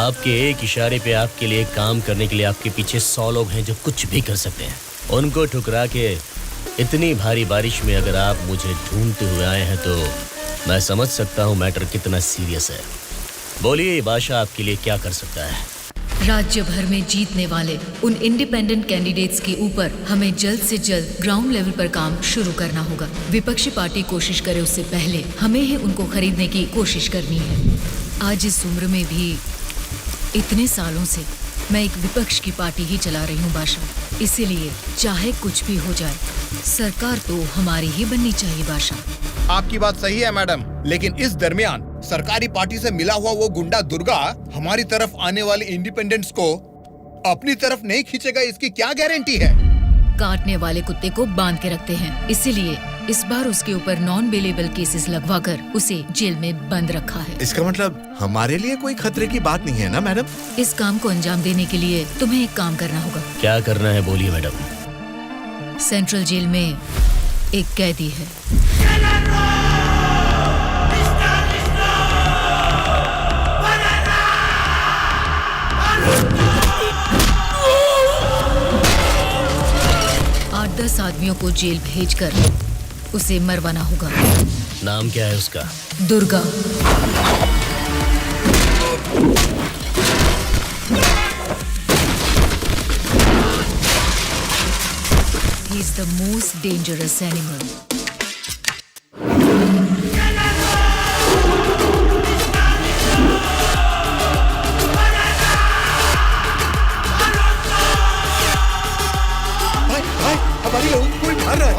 आपके एक इशारे पे आपके लिए काम करने के लिए आपके पीछे 100 लोग हैं जो कुछ भी कर सकते हैं। उनको ठुकरा के इतनी भारी बारिश में अगर आप मुझे ढूंढते हुए आए हैं तो मैं समझ सकता हूँ मैटर कितना सीरियस है। बोलिए बादशाह आपके लिए क्या कर सकता है? राज्य भर में जीतने वाले उन इंडिपेंडेंट कैंडिडेट्स के ऊपर हमें जल्द से जल्द ग्राउंड लेवल पर काम शुरू करना होगा। विपक्षी पार्टी कोशिश करे उससे पहले हमें ही उनको खरीदने की कोशिश करनी है। आज इस उम्र में भी इतने सालों से मैं एक विपक्ष की पार्टी ही चला रही हूँ बादशाह, इसीलिए चाहे कुछ भी हो जाए सरकार तो हमारी ही बननी चाहिए बादशाह। आपकी बात सही है मैडम, लेकिन इस दरमियान सरकारी पार्टी से मिला हुआ वो गुंडा दुर्गा हमारी तरफ आने वाले इंडिपेंडेंट्स को अपनी तरफ नहीं खींचेगा, इसकी क्या गारंटी है? काटने वाले कुत्ते को बांध के रखते हैं, इसीलिए इस बार उसके ऊपर नॉन बेलेबल केसेस लगवाकर उसे जेल में बंद रखा है। इसका मतलब हमारे लिए कोई खतरे की बात नहीं है ना मैडम? इस काम को अंजाम देने के लिए तुम्हें एक काम करना होगा। क्या करना है बोलिए मैडम। सेंट्रल जेल में एक कैदी है। आठ 10 आदमियों को जेल भेजकर उसे मरवाना होगा। नाम क्या है उसका? Durga. He is the most dangerous animal. भाई, हमारी लोगों को कोई मार रहा है।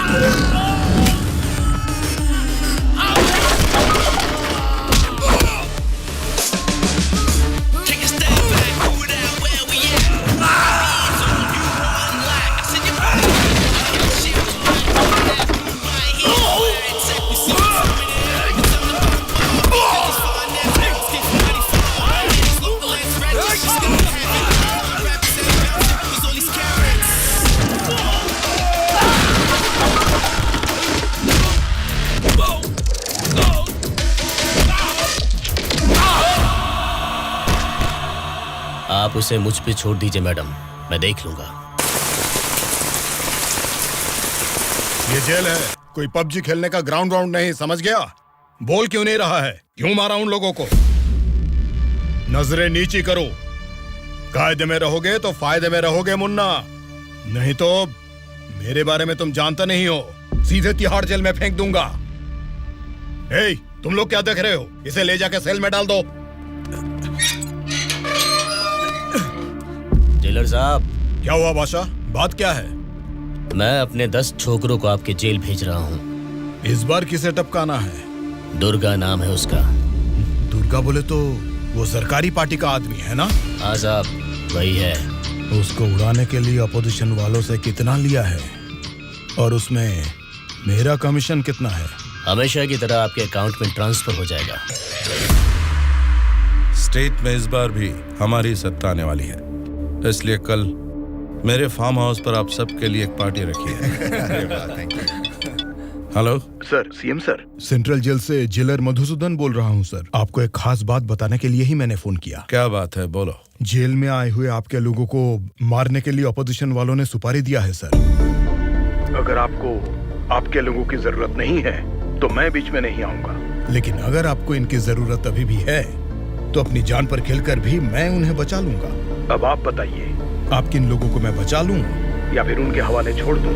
चलो। आप उसे मुझ पे छोड़ दीजिए मैडम, मैं देख लूंगा। ये जेल है, कोई पबजी खेलने का ग्राउंड नहीं, समझ गया? बोल क्यों नहीं रहा है? क्यों मारा उन लोगों को? नजरें नीची करो। कायदे में रहोगे तो फायदे में रहोगे मुन्ना, नहीं तो मेरे बारे में तुम जानता नहीं हो, सीधे तिहाड़ जेल में फेंक दूंगा। ए, तुम लोग क्या देख रहे हो? इसे ले जाके सेल में डाल दो। जेलर साहब। क्या हुआ बादशाह, बात क्या है? मैं अपने 10 छोकरों को आपके जेल भेज रहा हूँ। इस बार किसे टपकाना है? दुर्गा नाम है उसका। दुर्गा बोले तो वो सरकारी पार्टी का आदमी है ना? हाँ साहब, वही है। उसको उड़ाने के लिए अपोजिशन वालों से कितना लिया है और उसमें मेरा कमीशन कितना है? हमेशा की तरह आपके अकाउंट में ट्रांसफर हो जाएगा। स्टेट में इस बार भी हमारी सत्ता आने वाली है, इसलिए कल मेरे फार्म हाउस पर आप सबके लिए एक पार्टी रखी है। Hello sir, CM sir. Central jail से जेलर मधुसूदन बोल रहा हूँ सर। आपको एक खास बात बताने के लिए ही मैंने फोन किया। क्या बात है, बोलो। जेल में आए हुए आपके लोगों को मारने के लिए अपोजिशन वालों ने सुपारी दिया है सर। अगर आपको आपके लोगों की जरूरत नहीं है तो मैं बीच में नहीं आऊंगा, लेकिन अगर आपको इनकी जरूरत अभी भी है तो अपनी जान पर खेलकर भी मैं उन्हें बचा लूंगा। अब आप बताइए, आप किन लोगों को मैं बचा लूं या फिर उनके हवाले छोड़ दूं?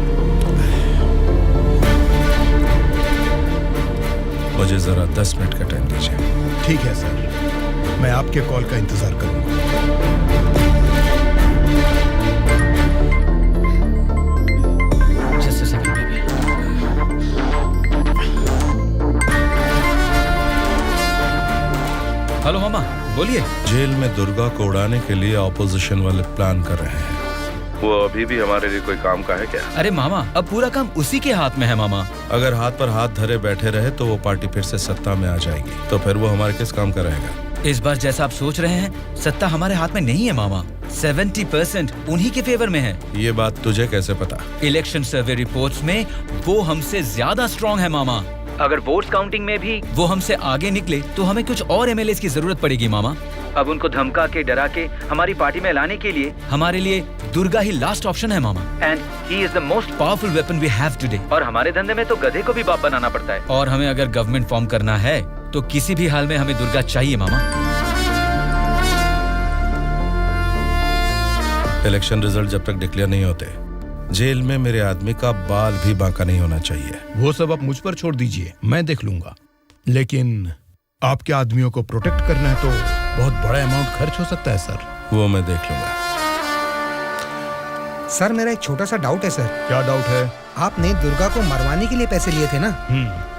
मुझे जरा 10 मिनट का टाइम दीजिए। ठीक है सर, मैं आपके कॉल का इंतजार करूंगा। हेलो मामा, बोलिए। जेल में दुर्गा को उड़ाने के लिए ऑपोजिशन वाले प्लान कर रहे हैं। वो अभी भी हमारे लिए कोई काम का है क्या? अरे मामा, अब पूरा काम उसी के हाथ में है मामा। अगर हाथ पर हाथ धरे बैठे रहे तो वो पार्टी फिर से सत्ता में आ जाएगी, तो फिर वो हमारे किस काम का रहेगा? इस बार जैसा आप सोच रहे हैं, सत्ता हमारे हाथ में नहीं है मामा। 70% उन्हीं के फेवर में है। ये बात तुझे कैसे पता? इलेक्शन सर्वे रिपोर्ट्स में वो हमसे ज्यादा स्ट्रॉन्ग है मामा। अगर वोट्स काउंटिंग में भी वो हमसे आगे निकले तो हमें कुछ और एमएलएस की जरूरत पड़ेगी मामा। अब उनको धमका के डरा के हमारी पार्टी में लाने के लिए हमारे लिए दुर्गा ही लास्ट ऑप्शन है मामा। And he is the most powerful weapon we have today. और हमारे धंधे में तो गधे को भी बाप बनाना पड़ता है। और हमें अगर गवर्नमेंट फॉर्म करना है तो किसी भी हाल में हमें दुर्गा चाहिए मामा। इलेक्शन रिजल्ट जब तक डिक्लेयर नहीं होते, जेल में मेरे आदमी का बाल भी बांका नहीं होना चाहिए। वो सब आप मुझ पर छोड़ दीजिए, मैं देख लूंगा। लेकिन आपके आदमियों को प्रोटेक्ट करना है तो बहुत बड़ा अमाउंट खर्च हो सकता है सर। वो मैं देख लूंगा। सर, मेरा एक छोटा सा डाउट है सर। क्या डाउट है? आपने दुर्गा को मरवाने के लिए पैसे लिए थे ना,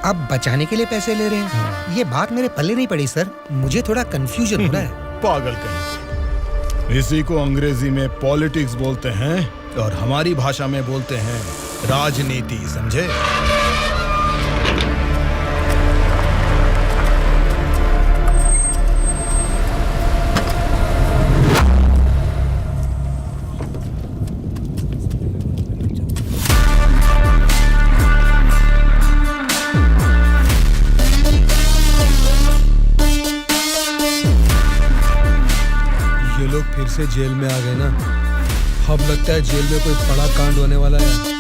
अब बचाने के लिए पैसे ले रहे हैं। ये बात मेरे पल्ले नहीं पड़ी सर, मुझे थोड़ा कंफ्यूजन हो रहा है। पागल कहीं। इसी को अंग्रेजी में पॉलिटिक्स बोलते हैं और हमारी भाषा में बोलते हैं राजनीति, समझे? ये लोग फिर से जेल में आ गए ना। अब लगता है जेल में कोई बड़ा कांड होने वाला है।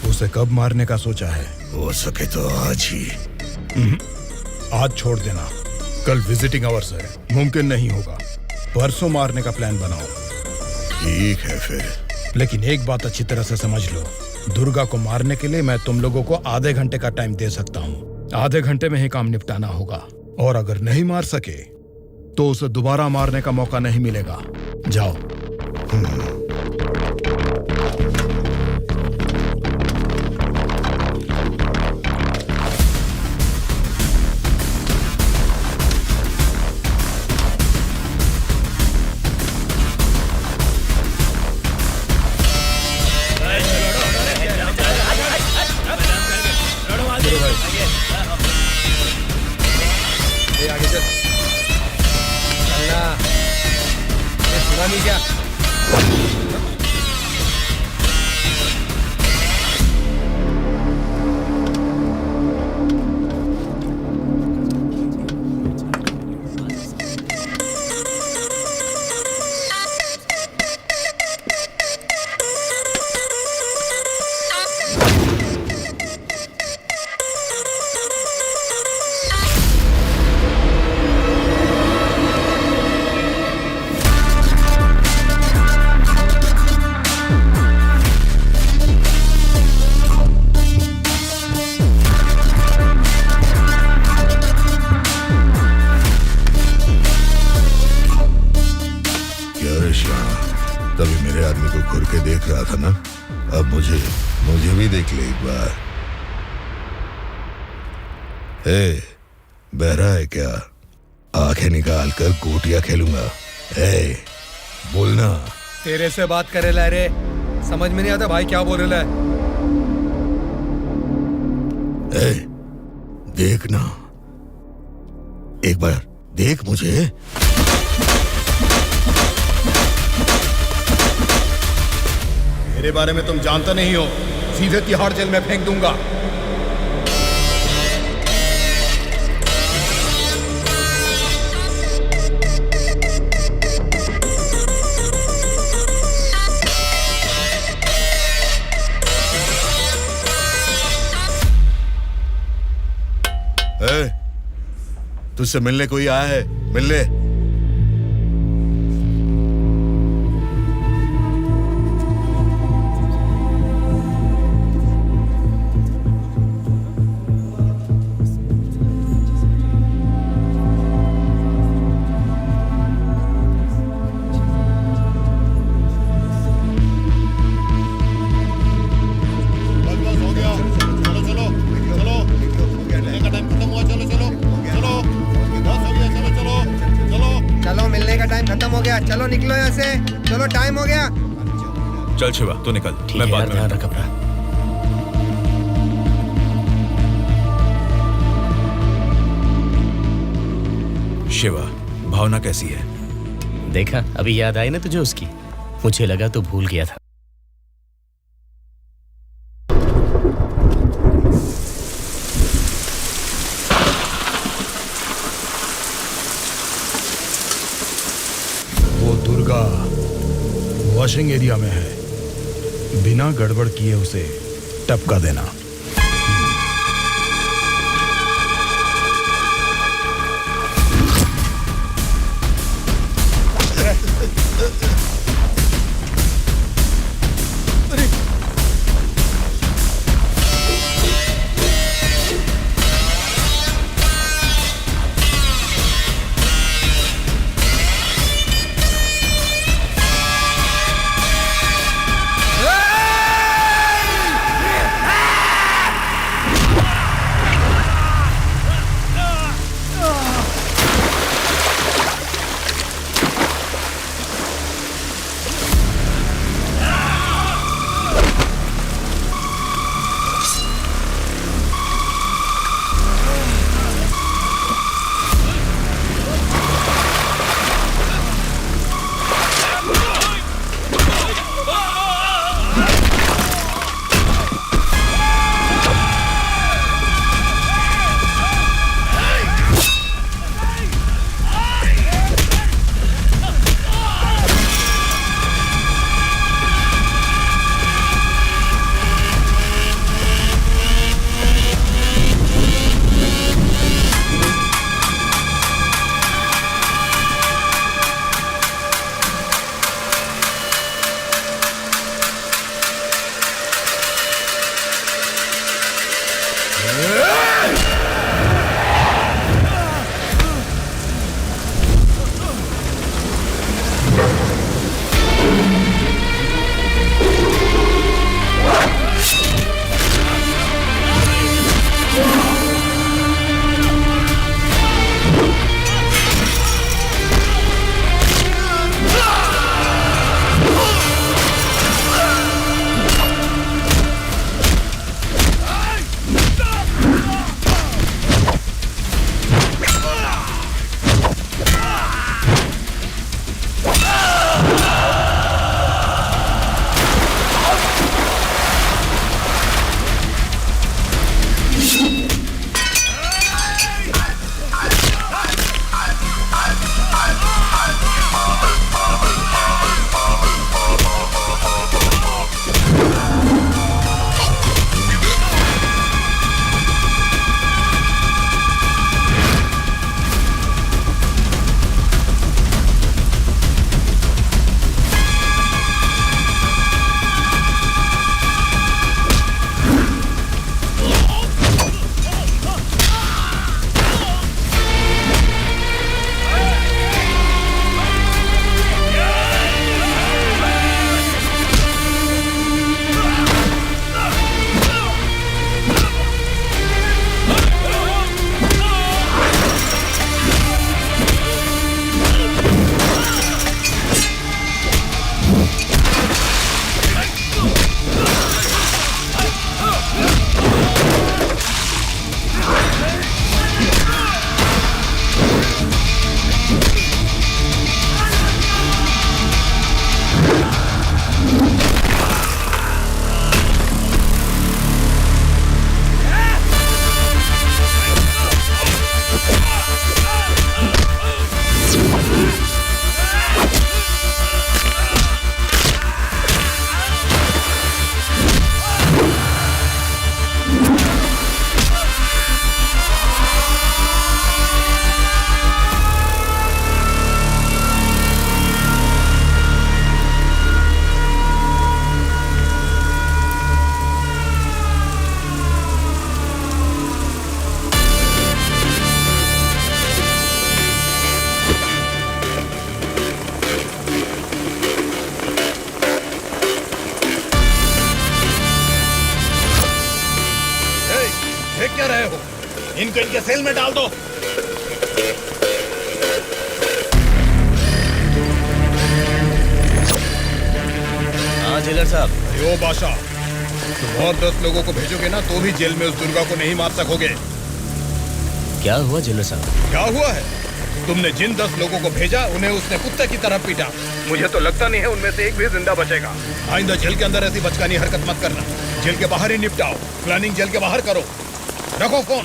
उसे कब मारने का सोचा है? हो सके तो आज ही। आज छोड़ देना, कल विजिटिंग आवर्स है, मुमकिन नहीं होगा। परसों मारने का प्लान बनाओ। ठीक है फिर, लेकिन एक बात अच्छी तरह से समझ लो, दुर्गा को मारने के लिए मैं तुम लोगों को आधे घंटे का टाइम दे सकता हूँ। आधे घंटे में ही काम निपटाना होगा, और अगर नहीं मार सके तो उसे दोबारा मारने का मौका नहीं मिलेगा। जाओ। आगे चल। बुरा नहीं क्या? क्या रे श्याम, तभी मेरे आदमी को घूर के देख रहा था ना, अब मुझे भी देख ले एक बार। ए, बहरा है क्या? आंखें निकाल कर गोटियां खेलूंगा। ए, बोलना। तेरे से बात करे ला रे, समझ में नहीं आता भाई क्या बोल रहा है। ए, देखना, एक बार देख मुझे। मेरे बारे में तुम जानते नहीं हो, सीधे तिहाड़ जेल में फेंक दूंगा। ए, तुझसे मिलने कोई आया है? मिल ले। चलो मिलने का टाइम खत्म हो गया, चलो निकलो यहाँ से, चलो टाइम हो गया। चल शिवा, तू निकल। ठीक मैं है बाद यार, में ध्यान रख अपना। शिवा, भावना कैसी है? देखा, अभी याद आई ना तुझे उसकी? मुझे लगा तो भूल गया था। वो दुर्गा वॉशिंग एरिया में है, बिना गड़बड़ किए उसे टपका देना। इनको इनके सेल में डाल दो। हाँ जेलर साहब। यो बादशाह, तुम और 10 लोगों को भेजोगे ना तो भी जेल में उस दुर्गा को नहीं मार सकोगे। क्या हुआ जेलर साहब? क्या हुआ है? तुमने जिन 10 लोगों को भेजा उन्हें उसने कुत्ते की तरह पीटा। मुझे तो लगता नहीं है उनमें से एक भी जिंदा बचेगा। आइंदा जेल के अंदर ऐसी बचकानी हरकत मत करना। जेल के बाहर ही निपटाओ। प्लानिंग जेल के बाहर करो। रखो फोन।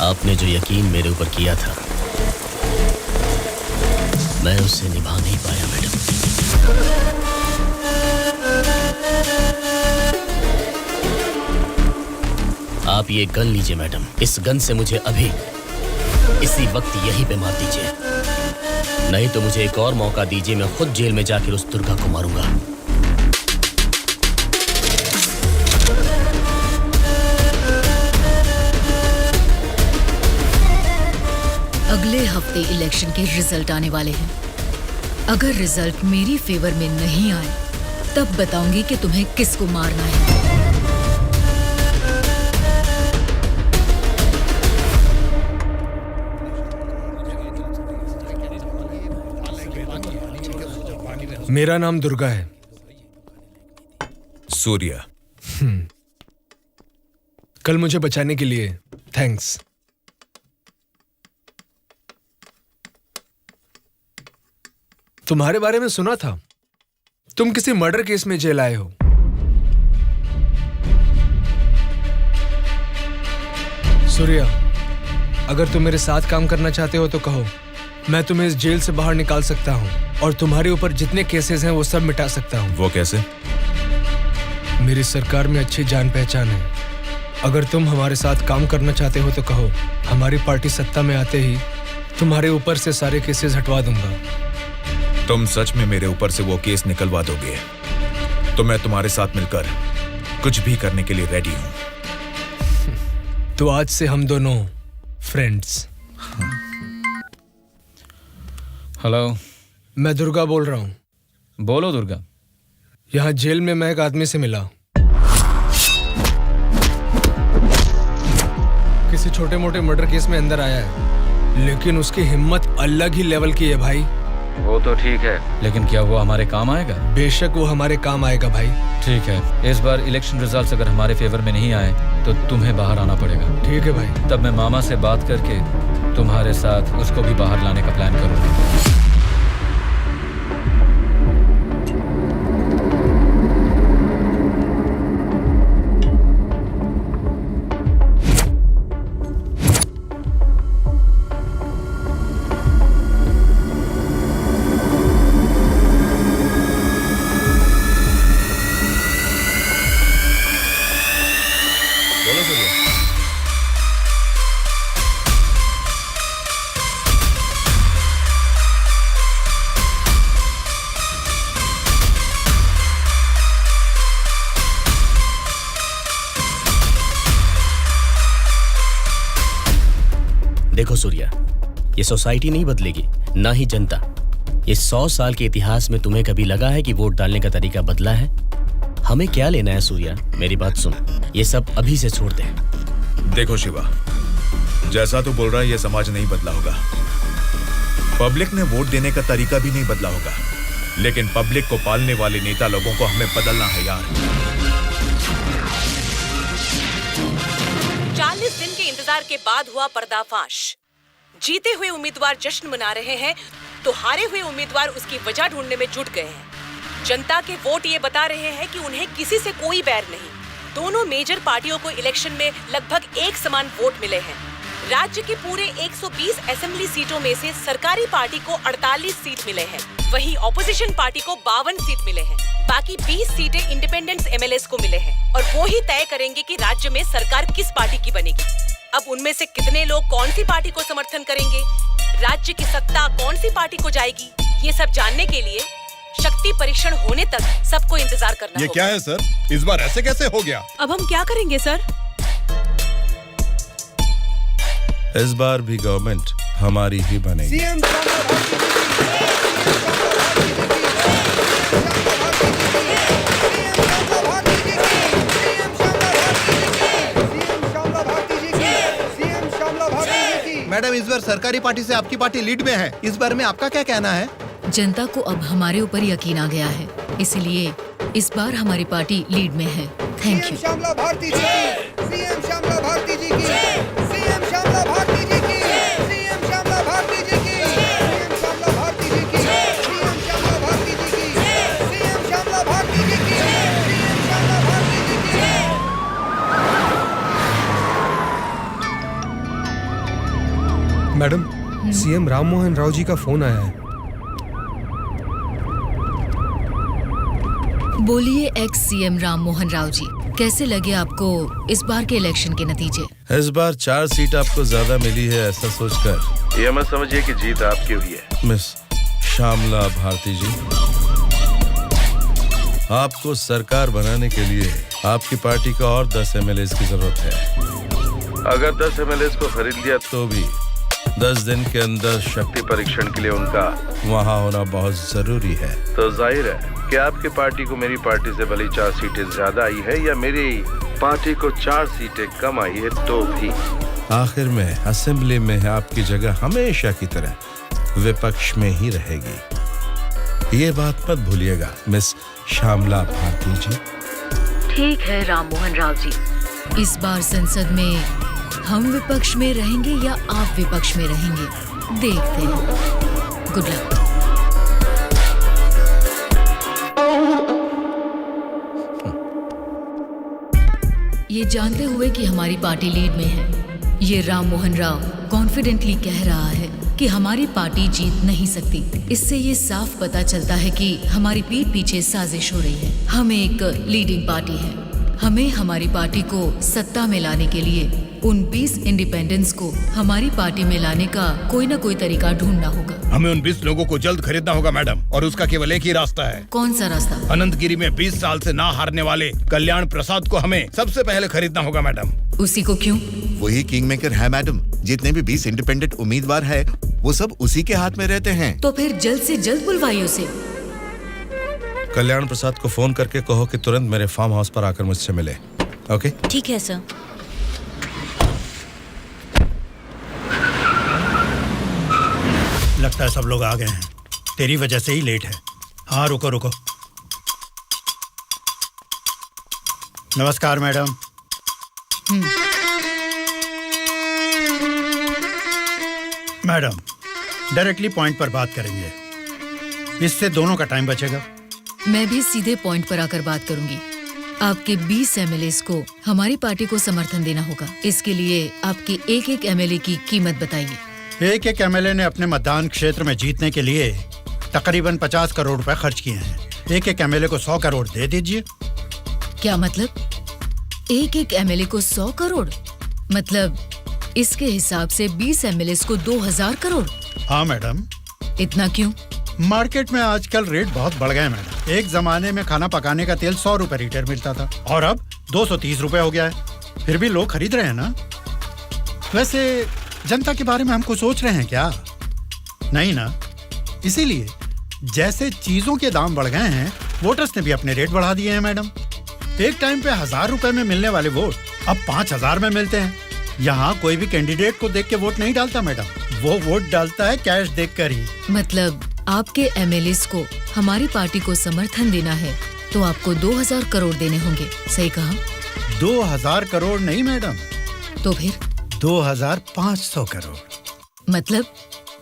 आपने जो यकीन मेरे ऊपर किया था, मैं उससे निभा नहीं पाया मैडम। आप ये गन लीजिए मैडम। इस गन से मुझे अभी इसी वक्त यहीं पे मार दीजिए, नहीं तो मुझे एक और मौका दीजिए। मैं खुद जेल में जाकर उस दुर्गा को मारूंगा। अगले हफ्ते इलेक्शन के रिजल्ट आने वाले हैं। अगर रिजल्ट मेरी फेवर में नहीं आए तब बताऊंगी कि तुम्हें किसको मारना है। मेरा नाम दुर्गा है। सूर्या। कल मुझे बचाने के लिए थैंक्स। तुम्हारे बारे में सुना था, तुम किसी मर्डर केस में जेल आए हो। सूर्या, अगर तुम मेरे साथ काम करना चाहते हो तो कहो, मैं तुम्हें इस जेल से बाहर निकाल सकता हूं और तुम्हारे ऊपर जितने केसेस हैं वो सब मिटा सकता हूं। वो कैसे? मेरी सरकार में अच्छी जान पहचान है। अगर तुम हमारे साथ काम करना चाहते हो तो कहो, हमारी पार्टी सत्ता में आते ही तुम्हारे ऊपर से सारे केसेस हटवा दूंगा। तुम सच में मेरे ऊपर से वो केस निकलवा दोगे तो मैं तुम्हारे साथ मिलकर कुछ भी करने के लिए रेडी हूं। तो आज से हम दोनों फ्रेंड्स। हेलो, मैं दुर्गा बोल रहा हूं। बोलो दुर्गा। यहाँ जेल में मैं एक आदमी से मिला। किसी छोटे मोटे मर्डर केस में अंदर आया है, लेकिन उसकी हिम्मत अलग ही लेवल की है भाई। वो तो ठीक है, लेकिन क्या वो हमारे काम आएगा? बेशक वो हमारे काम आएगा भाई। ठीक है, इस बार इलेक्शन रिजल्ट्स अगर हमारे फेवर में नहीं आए तो तुम्हें बाहर आना पड़ेगा। ठीक है भाई। तब मैं मामा से बात करके तुम्हारे साथ उसको भी बाहर लाने का प्लान करूंगा। देखो सूर्या, ये सोसाइटी नहीं बदलेगी, ना ही जनता। ये 100 साल के इतिहास में तुम्हें कभी लगा है कि वोट डालने का तरीका बदला है? हमें क्या लेना है सूर्या, मेरी बात सुन। ये सब अभी से छोड़ दे। देखो शिवा, जैसा तू बोल रहा है ये समाज नहीं बदला होगा, पब्लिक ने वोट देने का तरीका भी नहीं बदला होगा, लेकिन पब्लिक को पालने वाले नेता लोगों को हमें बदलना है यार। 40 दिन के इंतजार के बाद हुआ पर्दाफाश। जीते हुए उम्मीदवार जश्न मना रहे हैं तो हारे हुए उम्मीदवार उसकी वजह ढूंढने में जुट गए हैं। जनता के वोट ये बता रहे हैं कि उन्हें किसी से कोई बैर नहीं। दोनों मेजर पार्टियों को इलेक्शन में लगभग एक समान वोट मिले हैं। राज्य के पूरे 120 असेंबली सीटों में से सरकारी पार्टी को 48 सीट मिले हैं, वहीं ऑपोजिशन पार्टी को 52 सीट मिले हैं। बाकी 20 सीटें इंडिपेंडेंट एमएलएस को मिले हैं और वो ही तय करेंगे कि राज्य में सरकार किस पार्टी की बनेगी। अब उनमें से कितने लोग कौन सी पार्टी को समर्थन करेंगे, राज्य की सत्ता कौन सी पार्टी को जाएगी, ये सब जानने के लिए शक्ति परीक्षण होने तक सबको इंतजार करना ये होगा। क्या है सर, इस बार ऐसे कैसे हो गया? अब हम क्या करेंगे सर? इस बार भी गवर्नमेंट हमारी ही बनेगी। इस बार सरकारी पार्टी से आपकी पार्टी लीड में है। इस बारे में आपका क्या कहना है? जनता को अब हमारे ऊपर यकीन आ गया है, इसलिए इस बार हमारी पार्टी लीड में है। Thank you. श्यामला भारती जी की, सीएम श्यामला भारती जी की, सीएम श्यामला भारती जी की, सीएम श्यामला भारती जी की, सीएम श्यामला भारती जी की, सीएम श्यामला भारती जी की, सीएम श्यामला भारती जी की, सीएम श्यामला भारती जी की। मैडम, सीएम राम मोहन राव जी का फोन आया है। बोलिए एक्स सीएम राम मोहन राव जी, कैसे लगे आपको इस बार के इलेक्शन के नतीजे? इस बार 4 सीट आपको ज्यादा मिली है, ऐसा सोचकर ये मत समझिए कि जीत आपकी हुई है। मिस श्यामला भारती जी, आपको सरकार बनाने के लिए आपकी पार्टी का और 10 एमएलए की जरूरत है। अगर 10 एमएलए को खरीद लिया तो भी 10 दिन के अंदर शक्ति परीक्षण के लिए उनका वहाँ होना बहुत जरूरी है। तो जाहिर है कि आपकी पार्टी को मेरी पार्टी से भले 4 सीटें ज्यादा आई है या मेरी पार्टी को 4 सीटें कम आई है, तो भी आखिर में असेंबली में आपकी जगह हमेशा की तरह विपक्ष में ही रहेगी। ये बात मत भूलिएगा मिस श्यामला भारती जी। ठीक है राम मोहन राव जी, इस बार संसद में हम विपक्ष में रहेंगे या आप विपक्ष में रहेंगे, देखते हैं। Good luck. ये जानते हुए कि हमारी पार्टी लीड में है, ये राम मोहन राव कॉन्फिडेंटली कह रहा है कि हमारी पार्टी जीत नहीं सकती। इससे ये साफ पता चलता है कि हमारी पीठ पीछे साजिश हो रही है। हम एक लीडिंग पार्टी है, हमें हमारी पार्टी को सत्ता में लाने के लिए उन 20 इंडिपेंडेंट्स को हमारी पार्टी में लाने का कोई न कोई तरीका ढूंढना होगा। हमें उन 20 लोगों को जल्द खरीदना होगा मैडम, और उसका केवल एक ही रास्ता है। कौन सा रास्ता? अनंतगिरी में 20 साल से ना हारने वाले कल्याण प्रसाद को हमें सबसे पहले खरीदना होगा मैडम। उसी को क्यों? वही किंग मेकर है मैडम। जितने भी 20 इंडिपेंडेंट उम्मीदवार है वो सब उसी के हाथ में रहते हैं। तो फिर जल्द से जल्द बुलवाइए उसे। कल्याण प्रसाद को फोन करके कहो कि तुरंत मेरे फार्म हाउस पर आकर मुझसे मिले। ओके? ठीक है सर। लगता है सब लोग आ गए हैं, तेरी वजह से ही लेट है। हाँ रुको रुको। नमस्कार मैडम। मैडम, डायरेक्टली पॉइंट पर बात करेंगे, इससे दोनों का टाइम बचेगा। मैं भी सीधे पॉइंट पर आकर बात करूंगी। आपके 20 एमएलए को हमारी पार्टी को समर्थन देना होगा। इसके लिए आपके एक एमएलए की कीमत बताइए। एक एमएलए ने अपने मतदान क्षेत्र में जीतने के लिए तकरीबन 50 करोड़ रुपए खर्च किए हैं। एक एमएलए को 100 करोड़ दे दीजिए। क्या मतलब? एक एमएलए को 100 करोड़? मतलब इसके हिसाब से 20 एमएलए को 2000 करोड़? हाँ मैडम। इतना क्यों? मार्केट में आजकल रेट बहुत बढ़ गए मैडम। एक जमाने में खाना पकाने का तेल 100 रुपए लीटर मिलता था और अब 230 रुपए हो गया है। फिर भी लोग खरीद रहे हैं ना। वैसे जनता के बारे में हमको सोच रहे हैं क्या? नहीं ना। इसीलिए जैसे चीजों के दाम बढ़ गए हैं, वोटर्स ने भी अपने रेट बढ़ा दिए हैं मैडम। एक टाइम पे 1000 रुपए में मिलने वाले वोट अब 5000 में मिलते हैं। यहाँ कोई भी कैंडिडेट को देख के वोट नहीं डालता मैडम, वो वोट डालता है कैश देखकर ही। मतलब आपके एमएलए को हमारी पार्टी को समर्थन देना है तो आपको 2000 करोड़ देने होंगे, सही कहा? 2000 करोड़ नहीं मैडम। तो फिर? 2500 करोड़। मतलब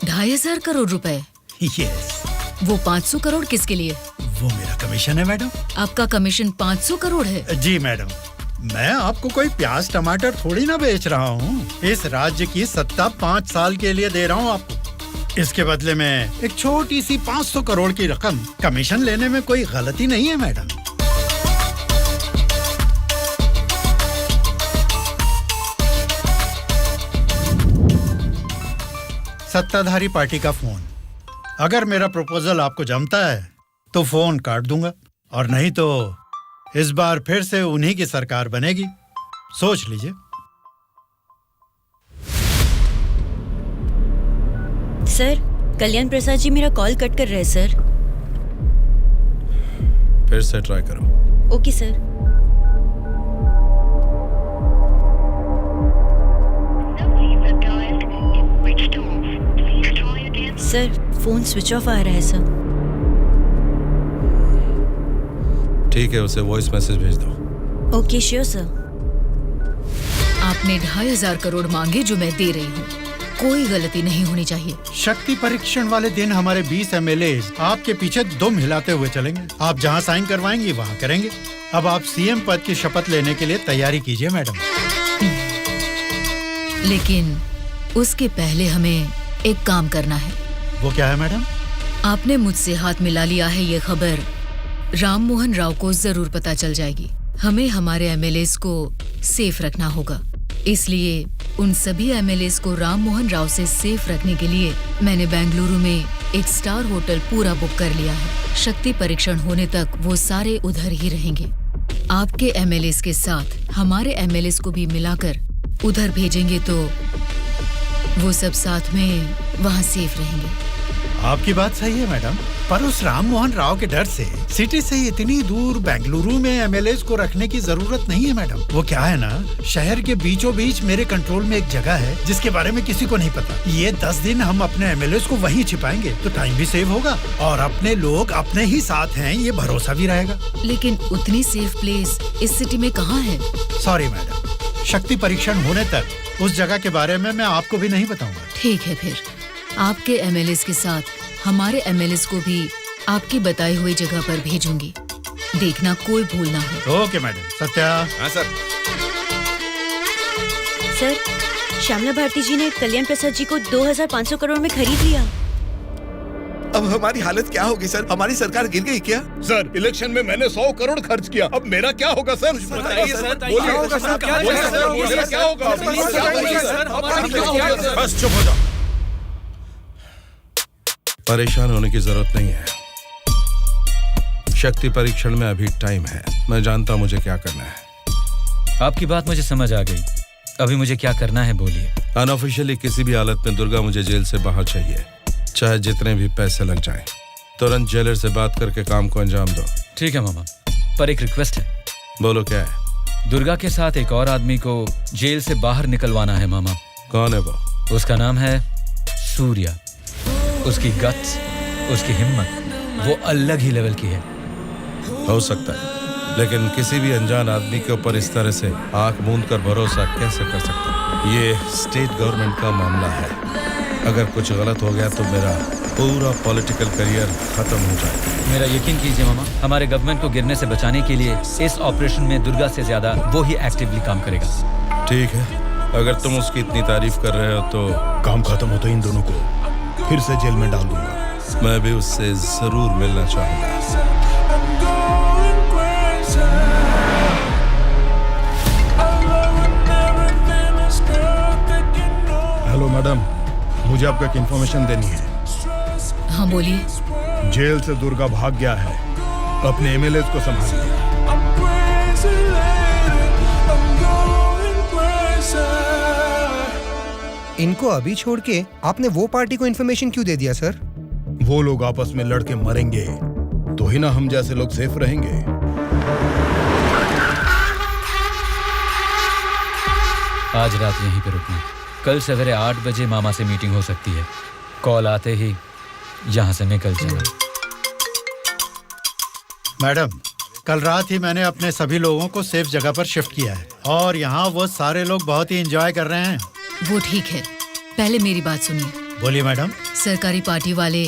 2500 करोड़ रुपए? यस। वो 500 करोड़ किसके लिए? वो मेरा कमीशन है मैडम। आपका कमीशन 500 करोड़ है? जी मैडम। मैं आपको कोई प्याज टमाटर थोड़ी ना बेच रहा हूँ। इस राज्य की सत्ता 5 साल के लिए दे रहा हूँ आपको। इसके बदले में एक छोटी सी 500 करोड़ की रकम कमीशन लेने में कोई गलती नहीं है मैडम। सत्ताधारी पार्टी का फोन। अगर मेरा प्रपोजल आपको जमता है तो फोन काट दूंगा, और नहीं तो इस बार फिर से उन्हीं की सरकार बनेगी। सोच लीजिए। सर, कल्याण प्रसाद जी मेरा कॉल कट कर रहे सर। फिर से ट्राई करो। Okay sir. Sir phone switch off आ रहा है सर। ठीक है, उसे वॉइस मैसेज भेज दो। Okay sure sir. आपने 2,500 करोड़ मांगे जो मैं दे रही हूँ। कोई गलती नहीं होनी चाहिए। शक्ति परीक्षण वाले दिन हमारे 20 एमएलए आपके पीछे दुम हिलाते हुए चलेंगे। आप जहां साइन करवाएंगी वहां करेंगे। अब आप सीएम पद की शपथ लेने के लिए तैयारी कीजिए मैडम। लेकिन उसके पहले हमें एक काम करना है। वो क्या है मैडम? आपने मुझसे हाथ मिला लिया है, ये खबर राम मोहन राव को जरूर पता चल जाएगी। हमें हमारे एमएलएस को सेफ रखना होगा। इसलिए उन सभी एमएलएस को राम मोहन राव से सेफ रखने के लिए मैंने बेंगलुरु में एक स्टार होटल पूरा बुक कर लिया है। शक्ति परीक्षण होने तक वो सारे उधर ही रहेंगे। आपके एमएलएस के साथ हमारे एमएलएस को भी मिलाकर उधर भेजेंगे तो वो सब साथ में वहाँ सेफ रहेंगे। आपकी बात सही है मैडम, पर उस राम मोहन राव के डर से सिटी से इतनी दूर बेंगलुरु में एमएलएस को रखने की जरूरत नहीं है मैडम। वो क्या है ना, शहर के बीचों बीच मेरे कंट्रोल में एक जगह है जिसके बारे में किसी को नहीं पता। ये 10 दिन हम अपने एमएलएस को वहीं छिपाएंगे तो टाइम भी सेव होगा और अपने लोग अपने ही साथ हैं, ये भरोसा भी रहेगा। लेकिन उतनी सेफ प्लेस इस सिटी में कहाँ है? सॉरी मैडम, शक्ति परीक्षण होने तक उस जगह के बारे में मैं आपको भी नहीं बताऊंगा। ठीक है, फिर आपके एमएलएस के साथ हमारे एमएलएस को भी आपकी बताई हुई जगह पर भेजूंगी। देखना कोई भूल ना हो। Okay madam. सत्या। हाँ सर। सर श्यामला भारती जी ने कल्याण प्रसाद जी को 2,500 करोड़ में खरीद लिया। अब हमारी हालत क्या होगी सर? हमारी सरकार गिर गई क्या? सर, इलेक्शन में मैंने 100 करोड़ खर्च किया, अब मेरा क्या होगा सर? बताइए सर, क्या होगा सर? क्या होगा? बस चुप हो जाओ। परेशान होने की जरूरत नहीं है। शक्ति परीक्षण में अभी टाइम है। मैं जानता हूं मुझे क्या करना है। आपकी बात मुझे समझ आ गई। अभी मुझे क्या करना है बोलिए। अनऑफिशियली किसी भी हालत में दुर्गा मुझे जेल से बाहर चाहिए, चाहे जितने भी पैसे लग जाएं। तुरंत जेलर से बात करके काम को अंजाम दो। ठीक है मामा, पर एक रिक्वेस्ट है। बोलो क्या है? दुर्गा के साथ एक और आदमी को जेल से बाहर निकलवाना है मामा। कौन है वो? उसका नाम है सूर्या। उसकी गट्स, उसकी हिम्मत वो अलग ही लेवल की है। हो सकता है, लेकिन किसी भी अनजान आदमी के ऊपर इस तरह से आंख मूंद कर भरोसा कैसे कर सकता? ये स्टेट गवर्नमेंट का मामला है। अगर कुछ गलत हो गया तो मेरा पूरा पॉलिटिकल करियर खत्म हो जाएगा। मेरा यकीन कीजिए मामा, हमारे गवर्नमेंट को गिरने से बचाने के लिए इस ऑपरेशन में दुर्गा से ज्यादा वो ही एक्टिवली काम करेगा। ठीक है, अगर तुम उसकी इतनी तारीफ कर रहे हो तो काम खत्म होते इन दोनों को फिर से जेल में डाल दूंगा। मैं भी उससे जरूर मिलना चाहूंगा। हेलो मैडम, मुझे आपको एक इन्फॉर्मेशन देनी है। हाँ बोलिए। जेल से दुर्गा भाग गया है। अपने एमएलएस को संभालिए। इनको अभी छोड़ के आपने वो पार्टी को इन्फॉर्मेशन क्यों दे दिया सर? वो लोग आपस में लड़के मरेंगे तो ही ना हम जैसे लोग सेफ रहेंगे। आज रात यहीं पे रुकना। कल सवेरे 8 बजे मामा से मीटिंग हो सकती है। कॉल आते ही यहाँ से निकल जाना। मैडम, कल रात ही मैंने अपने सभी लोगों को सेफ जगह पर शिफ्ट किया है और यहाँ वो सारे लोग बहुत ही एंजॉय कर रहे हैं। वो ठीक है, पहले मेरी बात सुनिए। बोलिए मैडम। सरकारी पार्टी वाले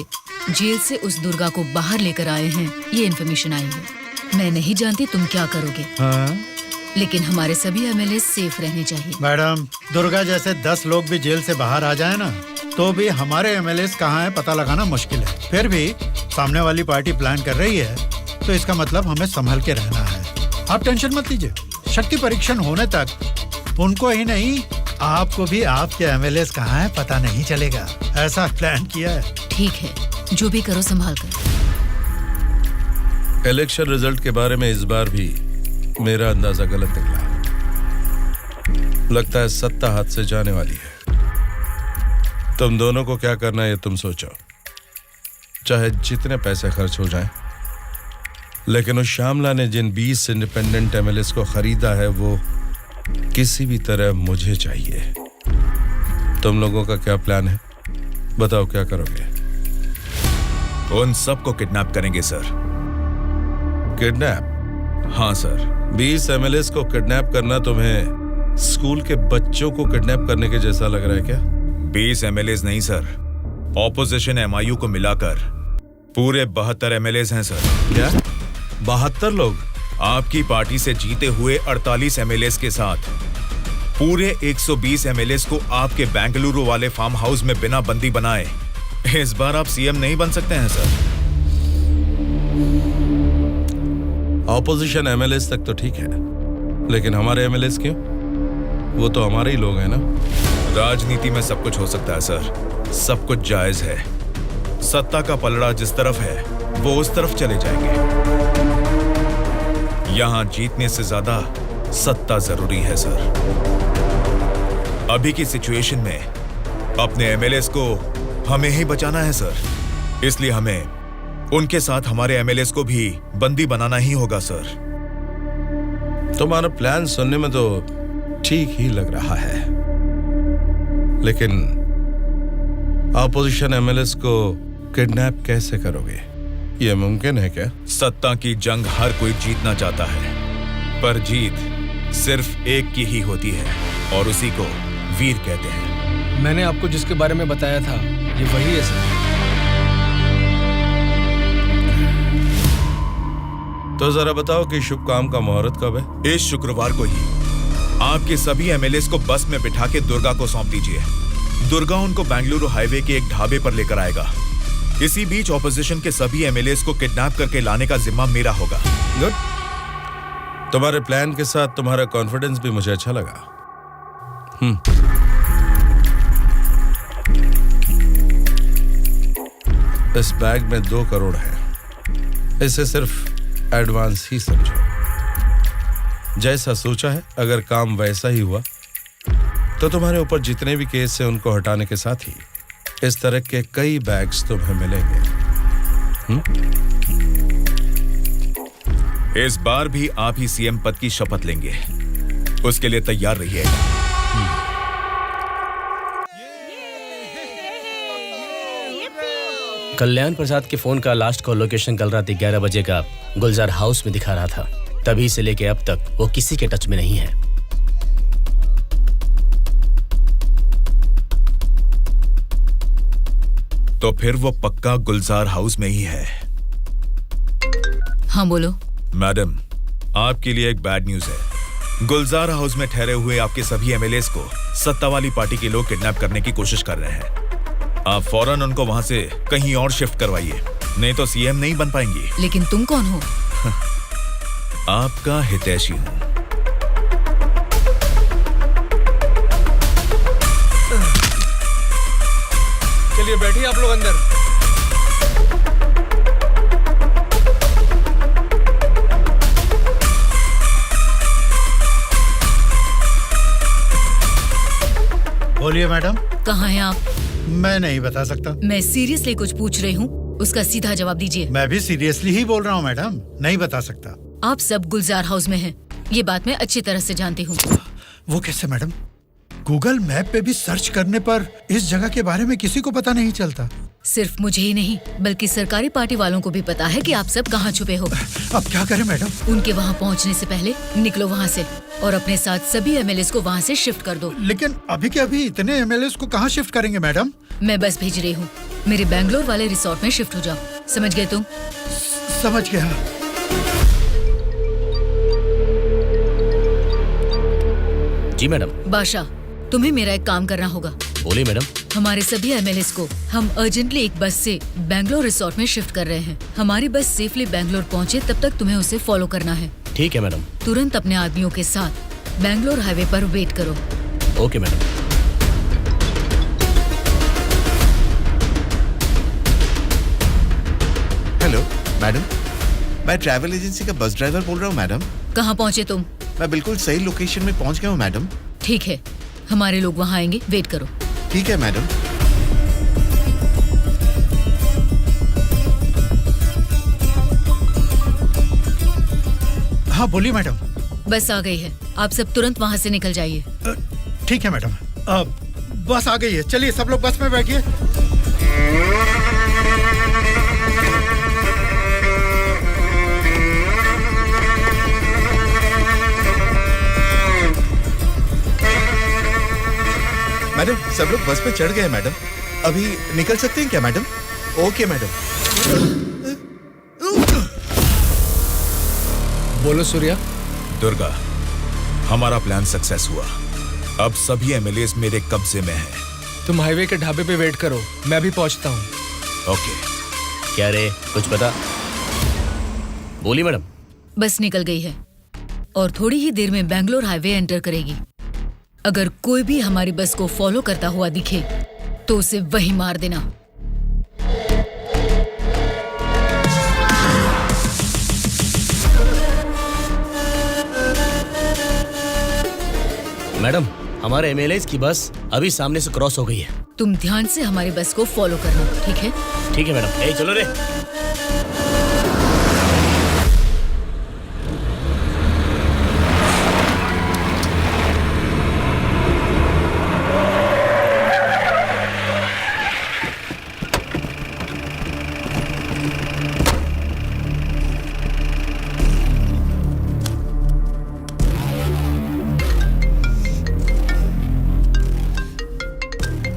जेल से उस दुर्गा को बाहर लेकर आए हैं, ये इन्फॉर्मेशन आई है। मैं नहीं जानती तुम क्या करोगे। हाँ? लेकिन हमारे सभी एमएलए सेफ रहने चाहिए। मैडम, दुर्गा जैसे 10 लोग भी जेल से बाहर आ जाए ना तो भी हमारे एमएलए कहाँ है पता लगाना मुश्किल है। फिर भी सामने वाली पार्टी प्लान कर रही है तो इसका मतलब हमें संभल के रहना है। आप टेंशन मत लीजिए। शक्ति परीक्षण होने तक उनको ही नहीं, आपको भी आपके एमएलए कहाँ है पता नहीं चलेगा। ऐसा प्लान किया है। ठीक है, जो भी करो संभाल कर। इलेक्शन रिजल्ट के बारे में इस बार भी मेरा अंदाजा गलत निकला। लगता है सत्ता हाथ से जाने वाली है। तुम दोनों को क्या करना है ये तुम सोचो, चाहे जितने पैसे खर्च हो जाएं। लेकिन उस श्यामला ने जिन 20 इंडिपेंडेंट एमएलएस को खरीदा है वो किसी भी तरह मुझे चाहिए। तुम लोगों का क्या प्लान है? बताओ क्या करोगे? उन सबको किडनैप करेंगे सर। किडनैप? हाँ सर। 20 एमएलएस को किडनैप करना तुम्हें स्कूल के बच्चों को किडनैप करने के जैसा लग रहा है क्या? 20 एमएलएस नहीं सर, ऑपोजिशन एमआईयू को मिलाकर पूरे 72 एमएलएस हैं सर। क्या? 72 लोग? आपकी पार्टी से जीते हुए 48 एमएलएस के साथ पूरे 120 एमएलएस को आपके बेंगलुरु वाले फार्म हाउस में बिना बंदी बनाए इस बार आप सीएम नहीं बन सकते हैं सर। ऑपोजिशन एमएलएस तक तो ठीक है, लेकिन हमारे एमएलएस क्यों? वो तो हमारे ही लोग हैं ना। राजनीति में सब कुछ हो सकता है सर, सब कुछ जायज है। सत्ता का पलड़ा जिस तरफ है वो उस तरफ चले जाएंगे। यहां जीतने से ज्यादा सत्ता जरूरी है सर। अभी की सिचुएशन में अपने एमएलएस को हमें ही बचाना है सर, इसलिए हमें उनके साथ हमारे एमएलएस को भी बंदी बनाना ही होगा सर। तुम्हारा प्लान सुनने में तो ठीक ही लग रहा है, लेकिन ऑपोजिशन एमएलएस को किडनैप कैसे करोगे? यह मुमकिन है क्या? सत्ता की जंग हर कोई जीतना चाहता है, पर जीत सिर्फ एक की ही होती है और उसी को वीर कहते हैं। मैंने आपको जिसके बारे में बताया था ये वही है सर। तो जरा बताओ कि शुभ काम का मुहूर्त कब है? इस शुक्रवार को ही आपके सभी एमएलएस को बस में बिठा के दुर्गा को सौंप दीजिए। दुर्गा उनको बेंगलुरु हाईवे के एक ढाबे पर लेकर आएगा। इसी बीच ऑपोजिशन के सभी एमएलएस को किडनैप करके लाने का जिम्मा मेरा होगा। गुड। तुम्हारे प्लान के साथ तुम्हारा कॉन्फिडेंस भी मुझे अच्छा लगा। इस बैग में 2 करोड़ है, इसे सिर्फ एडवांस ही समझो। जैसा सोचा है, अगर काम वैसा ही हुआ तो तुम्हारे ऊपर जितने भी केस हैं उनको हटाने के साथ ही इस तरह के कई बैग्स तुम्हें मिलेंगे। इस बार भी आप ही सीएम पद की शपथ लेंगे, उसके लिए तैयार रहिए। कल्याण प्रसाद के फोन का लास्ट कॉल लोकेशन कल रात 11 बजे का गुलजार हाउस में दिखा रहा था। तभी से लेके अब तक वो किसी के टच में नहीं है। तो फिर वो पक्का गुलजार हाउस में ही है। हाँ बोलो। मैडम, आपके लिए एक बैड न्यूज है। गुलजार हाउस में ठहरे हुए आपके सभी एमएलएस को सत्ता वाली पार्टी के लोग किडनैप करने की कोशिश कर रहे हैं। आप फौरन उनको वहां से कहीं और शिफ्ट करवाइए, नहीं तो सीएम नहीं बन पाएंगी। लेकिन तुम कौन हो? आपका हितैषी हूं। चलिए बैठिए आप लोग अंदर। बोलिए मैडम। कहाँ हैं आप? मैं नहीं बता सकता। मैं सीरियसली कुछ पूछ रही हूँ, उसका सीधा जवाब दीजिए। मैं भी सीरियसली ही बोल रहा हूँ मैडम, नहीं बता सकता। आप सब गुलजार हाउस में हैं, ये बात मैं अच्छी तरह से जानती हूँ। वो कैसे मैडम? गूगल मैप पे भी सर्च करने पर इस जगह के बारे में किसी को पता नहीं चलता। सिर्फ मुझे ही नहीं बल्कि सरकारी पार्टी वालों को भी पता है कि आप सब कहाँ छुपे हो। अब क्या करें मैडम? उनके वहाँ पहुँचने से पहले निकलो वहाँ से और अपने साथ सभी एमएलएस को वहाँ से शिफ्ट कर दो। लेकिन अभी के अभी इतने एमएलएस को कहाँ शिफ्ट करेंगे मैडम? मैं बस भेज रही हूँ, मेरे बेंगलोर वाले रिसोर्ट में शिफ्ट हो जाओ। समझ गए तुम? समझ गया। जी मैडम। बादशाह, तुम्हें मेरा एक काम करना होगा। बोलिए मैडम। हमारे सभी एमएलएस को हम अर्जेंटली एक बस से बेंगलोर रिसोर्ट में शिफ्ट कर रहे हैं। हमारी बस सेफली बेंगलोर पहुंचे तब तक तुम्हें उसे फॉलो करना है। ठीक है मैडम। तुरंत अपने आदमियों के साथ बेंगलोर हाईवे पर वेट करो। Okay madam. हेलो मैडम, मैं ट्रैवल एजेंसी का बस ड्राइवर बोल रहा हूँ मैडम। कहाँ पहुँचे तुम? मैं बिल्कुल सही लोकेशन में पहुँच गया हूँ मैडम। ठीक है, हमारे लोग वहाँ आएंगे, वेट करो। ठीक है मैडम। हाँ बोलिए मैडम। बस आ गई है, आप सब तुरंत वहाँ से निकल जाइए। ठीक है मैडम। बस आ गई है, चलिए सब लोग बस में बैठिए। मैडम सब लोग बस पे चढ़ गए मैडम। अभी निकल सकते हैं क्या मैडम? Okay madam. बोलो सूर्या। दुर्गा, हमारा प्लान सक्सेस हुआ। अब सभी एमएलएस मेरे कब्जे में हैं। तुम हाईवे के ढाबे पे वेट करो, मैं भी पहुंचता हूँ। ओके। क्या रे, कुछ पता? बोली मैडम। बस निकल गई है और थोड़ी ही देर में बैंगलोर हाईवे एंटर करेगी। अगर कोई भी हमारी बस को फॉलो करता हुआ दिखे तो उसे वहीं मार देना। मैडम, हमारे एमएलएस की बस अभी सामने से क्रॉस हो गई है। तुम ध्यान से हमारी बस को फॉलो करना, ठीक है? ठीक है मैडम। ए चलो रे।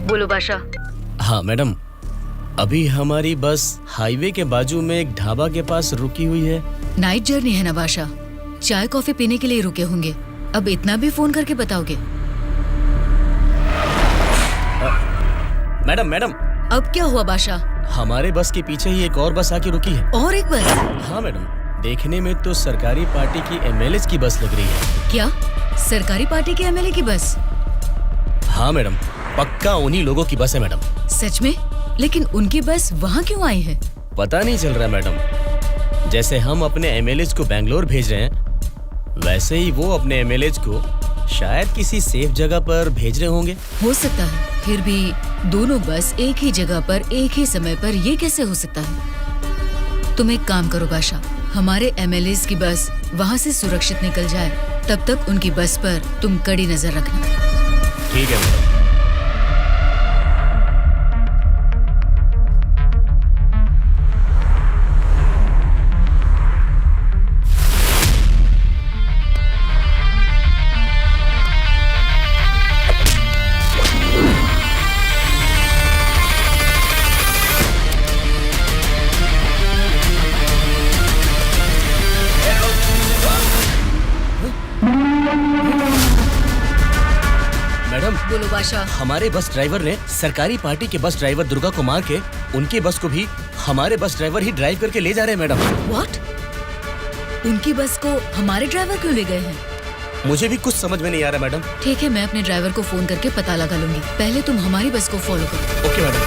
बोलो बादशाह। हाँ मैडम, अभी हमारी बस हाईवे के बाजू में एक ढाबा के पास रुकी हुई है। नाइट जर्नी है ना बादशाह, चाय कॉफी पीने के लिए रुके होंगे। अब इतना भी फोन करके बताओगे? मैडम मैडम, अब क्या हुआ बादशाह? हमारे बस के पीछे ही एक और बस आके रुकी है। और एक बस? हाँ मैडम, देखने में तो सरकारी पार्टी की एमएलए की बस लग रही है। क्या सरकारी पार्टी के एमएलए की बस? हाँ मैडम, पक्का उन्हीं लोगों की बस है मैडम। सच में? लेकिन उनकी बस वहाँ क्यों आई है? पता नहीं चल रहा मैडम। जैसे हम अपने एमएलए को बैंगलोर भेज रहे हैं, वैसे ही वो अपने एमएलए को शायद किसी सेफ जगह पर भेज रहे होंगे। हो सकता है, फिर भी दोनों बस एक ही जगह पर एक ही समय पर ये कैसे हो सकता है? तुम एक काम करो बादशाह, हमारे एमएलए की बस वहाँ से सुरक्षित निकल जाए, तब तक उनकी बस पर तुम कड़ी नजर रखना। ठीक है मैडम। बोलो बादशाह। हमारे बस ड्राइवर ने सरकारी पार्टी के बस ड्राइवर दुर्गा को मार के उनकी बस को भी हमारे बस ड्राइवर ही ड्राइव करके ले जा रहे हैं मैडम। व्हाट? उनकी बस को हमारे ड्राइवर क्यों ले गए हैं? मुझे भी कुछ समझ में नहीं आ रहा मैडम। ठीक है, मैं अपने ड्राइवर को फोन करके पता लगा लूंगी। पहले तुम हमारी बस को फॉलो करो। Okay madam.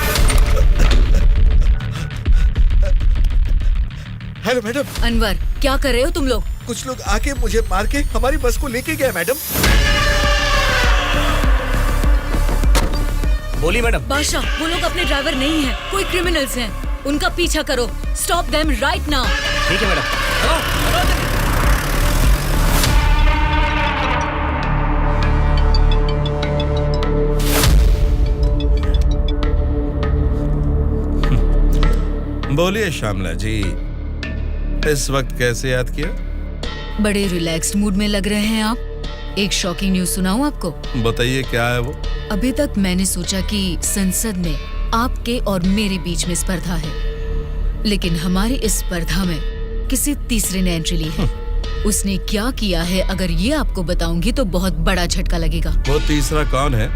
Hello madam. Anwar, क्या कर रहे हो तुम लोग? कुछ लोग आके मुझे मार के हमारी बस को लेके गए मैडम। बोली मैडम। बादशाह, वो लोग अपने ड्राइवर नहीं हैं, कोई क्रिमिनल्स हैं। उनका पीछा करो। Stop them right now. ठीक है मैडम। बोलिए श्यामला जी, इस वक्त कैसे याद किया? बड़े रिलैक्स्ड मूड में लग रहे हैं आप। एक शॉकिंग न्यूज सुनाऊं आपको? बताइए, क्या है वो? अभी तक मैंने सोचा कि संसद में आपके और मेरे बीच में स्पर्धा है, लेकिन हमारी इस स्पर्धा में किसी तीसरे ने एंट्री ली है। उसने क्या किया है, अगर ये आपको बताऊंगी तो बहुत बड़ा झटका लगेगा। वो तीसरा कौन है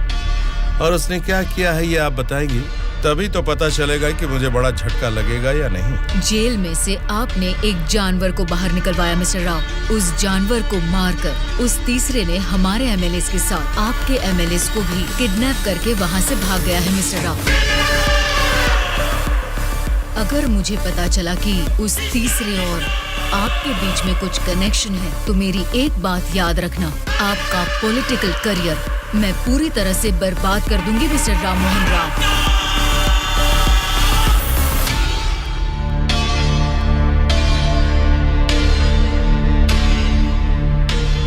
और उसने क्या किया है, ये आप बताएंगी तभी तो पता चलेगा कि मुझे बड़ा झटका लगेगा या नहीं। जेल में से आपने एक जानवर को बाहर निकलवाया मिस्टर राव। उस जानवर को मारकर उस तीसरे ने हमारे एमएलए के साथ आपके एमएलए को भी किडनैप करके वहाँ से भाग गया है मिस्टर राव। अगर मुझे पता चला कि उस तीसरे और आपके बीच में कुछ कनेक्शन है, तो मेरी एक बात याद रखना, आपका पॉलिटिकल करियर मैं पूरी तरह से बर्बाद कर दूंगी मिस्टर राम मोहन राव।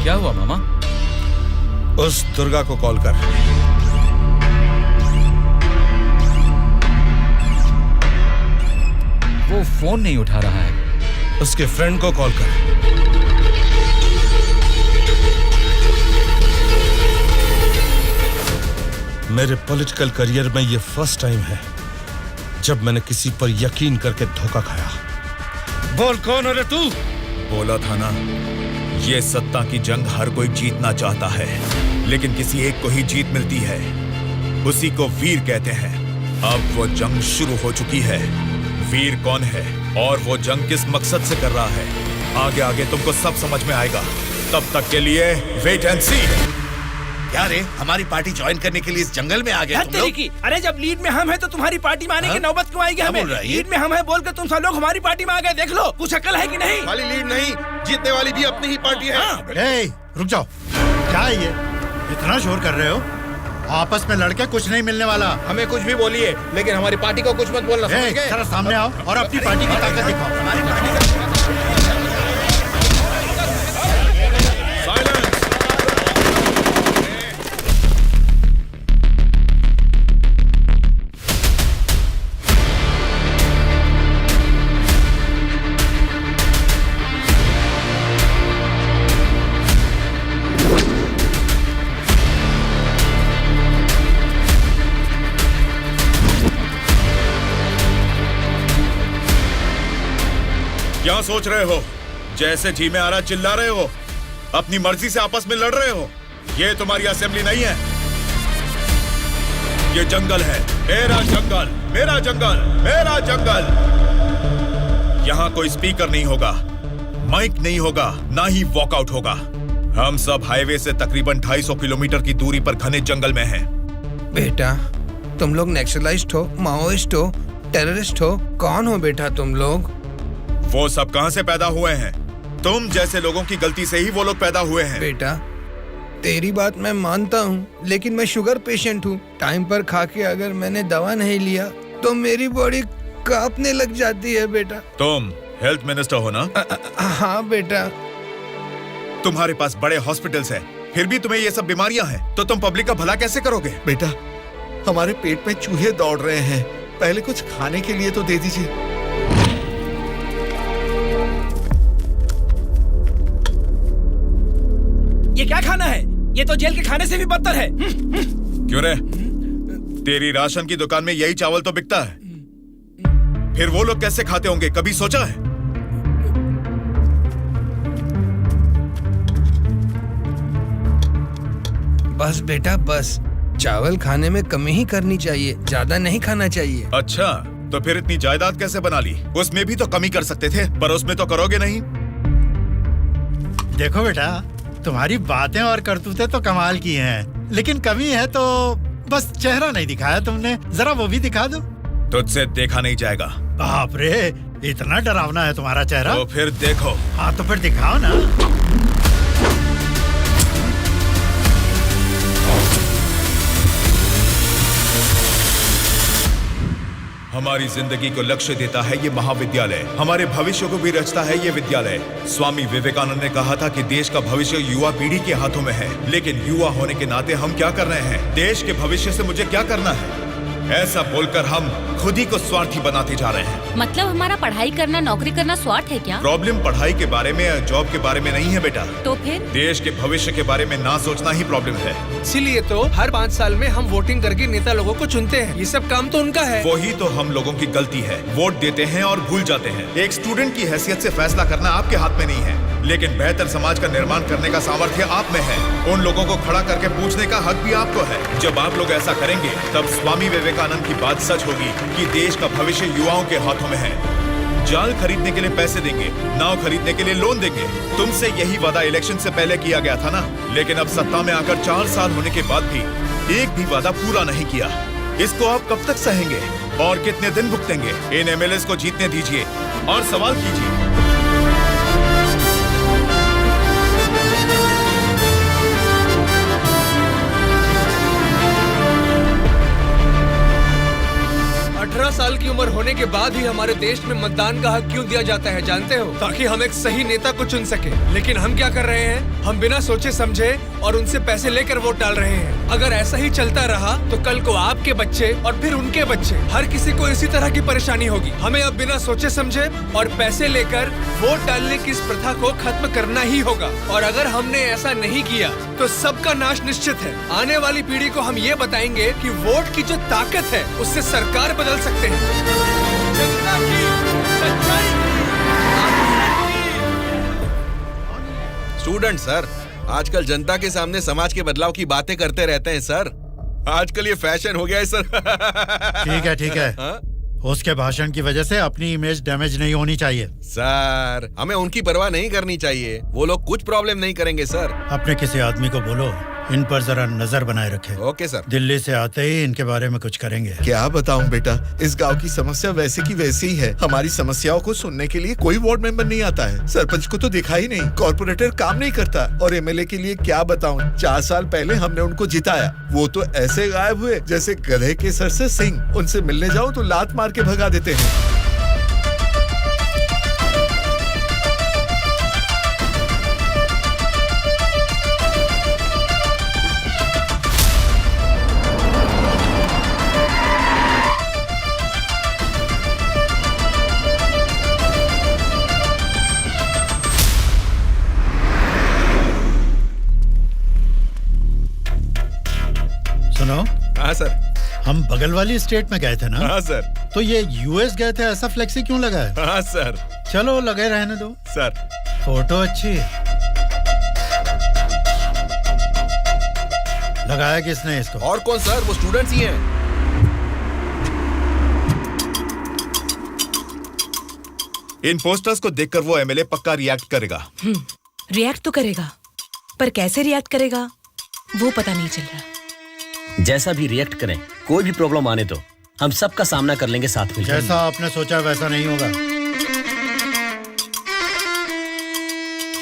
क्या हुआ मामा? उस दुर्गा को कॉल कर। वो फोन नहीं उठा रहा है। उसके फ्रेंड को कॉल कर। मेरे पॉलिटिकल करियर में ये फर्स्ट टाइम है जब मैंने किसी पर यकीन करके धोखा खाया। बोल कौन है रे तू? बोला था ना, ये सत्ता की जंग हर कोई जीतना चाहता है, लेकिन किसी एक को ही जीत मिलती है, उसी को वीर कहते हैं। अब वो जंग शुरू हो चुकी है। वीर कौन है और वो जंग किस मकसद से कर रहा है, आगे आगे तुमको सब समझ में आएगा। तब तक के लिए वेट एंड सी। क्या रे, हमारी पार्टी ज्वाइन करने के लिए इस जंगल में आ गए तुम लोग? अरे जब लीड में हम हैं तो तुम्हारी पार्टी में आने की नौबत क्यों आएगी हमें? लीड में हम हैं बोलकर तुम सब लोग हमारी पार्टी में आ गए। देख लो, कुछ अकल है कि नहीं? खाली लीड नहीं, जीतने वाली भी अपनी ही पार्टी है। रुक जाओ, क्या है ये? इतना शोर कर रहे हो? आपस में लड़के कुछ नहीं मिलने वाला। हमें कुछ भी बोलिए, लेकिन हमारी पार्टी को कुछ मत बोलना, समझ गए? जरा सामने आओ और अपनी पार्टी की ताकत दिखाओ। हमारी पार्टी क्या सोच रहे हो? जैसे जी में आ रहा चिल्ला रहे हो, अपनी मर्जी से आपस में लड़ रहे हो। ये तुम्हारी असेंबली नहीं है, ये जंगल है। मेरा जंगल, मेरा जंगल, मेरा जंगल। यहाँ कोई स्पीकर नहीं होगा, माइक नहीं होगा, ना ही वॉकआउट होगा। हम सब हाईवे से तकरीबन 250 किलोमीटर की दूरी पर घने जंगल में हैं। बेटा, तुम लोग नक्सलाइस्ट हो, माओइस्ट हो, टेररिस्ट हो, कौन हो बेटा तुम लोग? वो सब कहां से पैदा हुए हैं? तुम जैसे लोगों की गलती से ही वो लोग पैदा हुए हैं। बेटा, तेरी बात मैं मानता हूँ, लेकिन मैं शुगर पेशेंट हूँ। टाइम पर खा के अगर मैंने दवा नहीं लिया तो मेरी बॉडी कांपने लग जाती है बेटा। तुम हेल्थ मिनिस्टर हो ना? हाँ बेटा। तुम्हारे पास बड़े हॉस्पिटल्स हैं, फिर भी तुम्हें ये सब बीमारियां हैं, तो तुम पब्लिक का भला कैसे करोगे? बेटा, हमारे पेट में चूहे दौड़ रहे हैं, पहले कुछ खाने के लिए तो दे दीजिए। ये क्या खाना है? ये तो जेल के खाने से भी बदतर है। क्यों रे? तेरी राशन की दुकान में यही चावल तो बिकता है, फिर वो लोग कैसे खाते होंगे, कभी सोचा है? बस बेटा बस, चावल खाने में कमी ही करनी चाहिए, ज्यादा नहीं खाना चाहिए। अच्छा, तो फिर इतनी जायदाद कैसे बना ली? उसमें भी तो कमी कर सकते थे, पर उसमें तो करोगे नहीं। देखो बेटा, तुम्हारी बातें और करतूतें तो कमाल की हैं, लेकिन कमी है तो बस चेहरा नहीं दिखाया तुमने। जरा वो भी दिखा दो। तुझसे देखा नहीं जाएगा। बाप रे, इतना डरावना है तुम्हारा चेहरा? तो फिर देखो। हाँ तो फिर दिखाओ ना। हमारी जिंदगी को लक्ष्य देता है ये महाविद्यालय, हमारे भविष्य को भी रचता है ये विद्यालय। स्वामी विवेकानंद ने कहा था कि देश का भविष्य युवा पीढ़ी के हाथों में है, लेकिन युवा होने के नाते हम क्या कर रहे हैं? देश के भविष्य से मुझे क्या करना है, ऐसा बोलकर हम खुद ही को स्वार्थी बनाते जा रहे हैं। मतलब हमारा पढ़ाई करना, नौकरी करना स्वार्थ है क्या? प्रॉब्लम पढ़ाई के बारे में या जॉब के बारे में नहीं है बेटा, तो फिर देश के भविष्य के बारे में ना सोचना ही प्रॉब्लम है। इसीलिए तो हर 5 साल में हम वोटिंग करके नेता लोगों को चुनते हैं। ये सब काम तो उनका है। वही तो हम लोगों की गलती है, वोट देते हैं और भूल जाते हैं। एक स्टूडेंट की हैसियत से फैसला करना आपके हाथ में नहीं है, लेकिन बेहतर समाज का निर्माण करने का सामर्थ्य आप में है। उन लोगों को खड़ा करके पूछने का हक भी आपको है। जब आप लोग ऐसा करेंगे तब स्वामी विवेकानंद की बात सच होगी कि देश का भविष्य युवाओं के हाथों में है। जाल खरीदने के लिए पैसे देंगे, नाव खरीदने के लिए लोन देंगे। तुमसे यही वादा इलेक्शन से पहले किया गया था ना, लेकिन अब सत्ता में आकर 4 साल होने के बाद भी एक भी वादा पूरा नहीं किया। इसको आप कब तक सहेंगे और कितने दिन भुगतेंगे? इन एमएलएस को जीतने दीजिए और सवाल कीजिए। 18 साल की उम्र होने के बाद ही हमारे देश में मतदान का हक क्यों दिया जाता है जानते हो? ताकि हम एक सही नेता को चुन सके। लेकिन हम क्या कर रहे हैं? हम बिना सोचे समझे और उनसे पैसे लेकर वोट डाल रहे हैं। अगर ऐसा ही चलता रहा तो कल को आपके बच्चे और फिर उनके बच्चे, हर किसी को इसी तरह की परेशानी होगी। हमें अब बिना सोचे समझे और पैसे लेकर वोट डालने की इस प्रथा को खत्म करना ही होगा। और अगर हमने ऐसा नहीं किया तो सबका नाश निश्चित है। आने वाली पीढ़ी को हम ये बताएंगे कि वोट की जो ताकत है उससे सरकार बदल सकते हैं। जनता की सच्चाई स्टूडेंट सर, आजकल जनता के सामने समाज के बदलाव की बातें करते रहते हैं सर। आजकल ये फैशन हो गया है सर। ठीक है। हाँ? उसके भाषण की वजह से अपनी इमेज डैमेज नहीं होनी चाहिए। सर, हमें उनकी परवाह नहीं करनी चाहिए। वो लोग कुछ प्रॉब्लम नहीं करेंगे सर। अपने किसी आदमी को बोलो इन पर जरा नजर बनाए रखे। Okay sir. दिल्ली से आते ही इनके बारे में कुछ करेंगे। क्या बताऊं बेटा, इस गांव की समस्या वैसे की वैसी ही है। हमारी समस्याओं को सुनने के लिए कोई वार्ड मेंबर नहीं आता है। सरपंच को तो दिखा ही नहीं, कॉर्पोरेटर काम नहीं करता, और एमएलए के लिए क्या बताऊं। 4 साल पहले हमने उनको जिताया, वो तो ऐसे गायब हुए जैसे गधे के सर से सिंह। उनसे मिलने जाओ तो लात मार के भगा देते हैं। हाँ सर। हम बगल वाली स्टेट में गए थे ना? हाँ सर। तो ये यूएस गए थे, ऐसा फ्लेक्सी क्यों लगा है? हाँ सर। चलो लगे रहने दो सर। फोटो अच्छी है। लगाया किसने इसको? और कौन सर, वो स्टूडेंट्स ही हैं। इन पोस्टर्स को देखकर वो एमएलए पक्का रिएक्ट करेगा। रिएक्ट तो करेगा, पर कैसे रिएक्ट करेगा वो पता नहीं चल रहा। जैसा भी रिएक्ट करें, कोई भी प्रॉब्लम आने तो हम सबका सामना कर लेंगे साथ में। जैसा आपने सोचा वैसा नहीं होगा।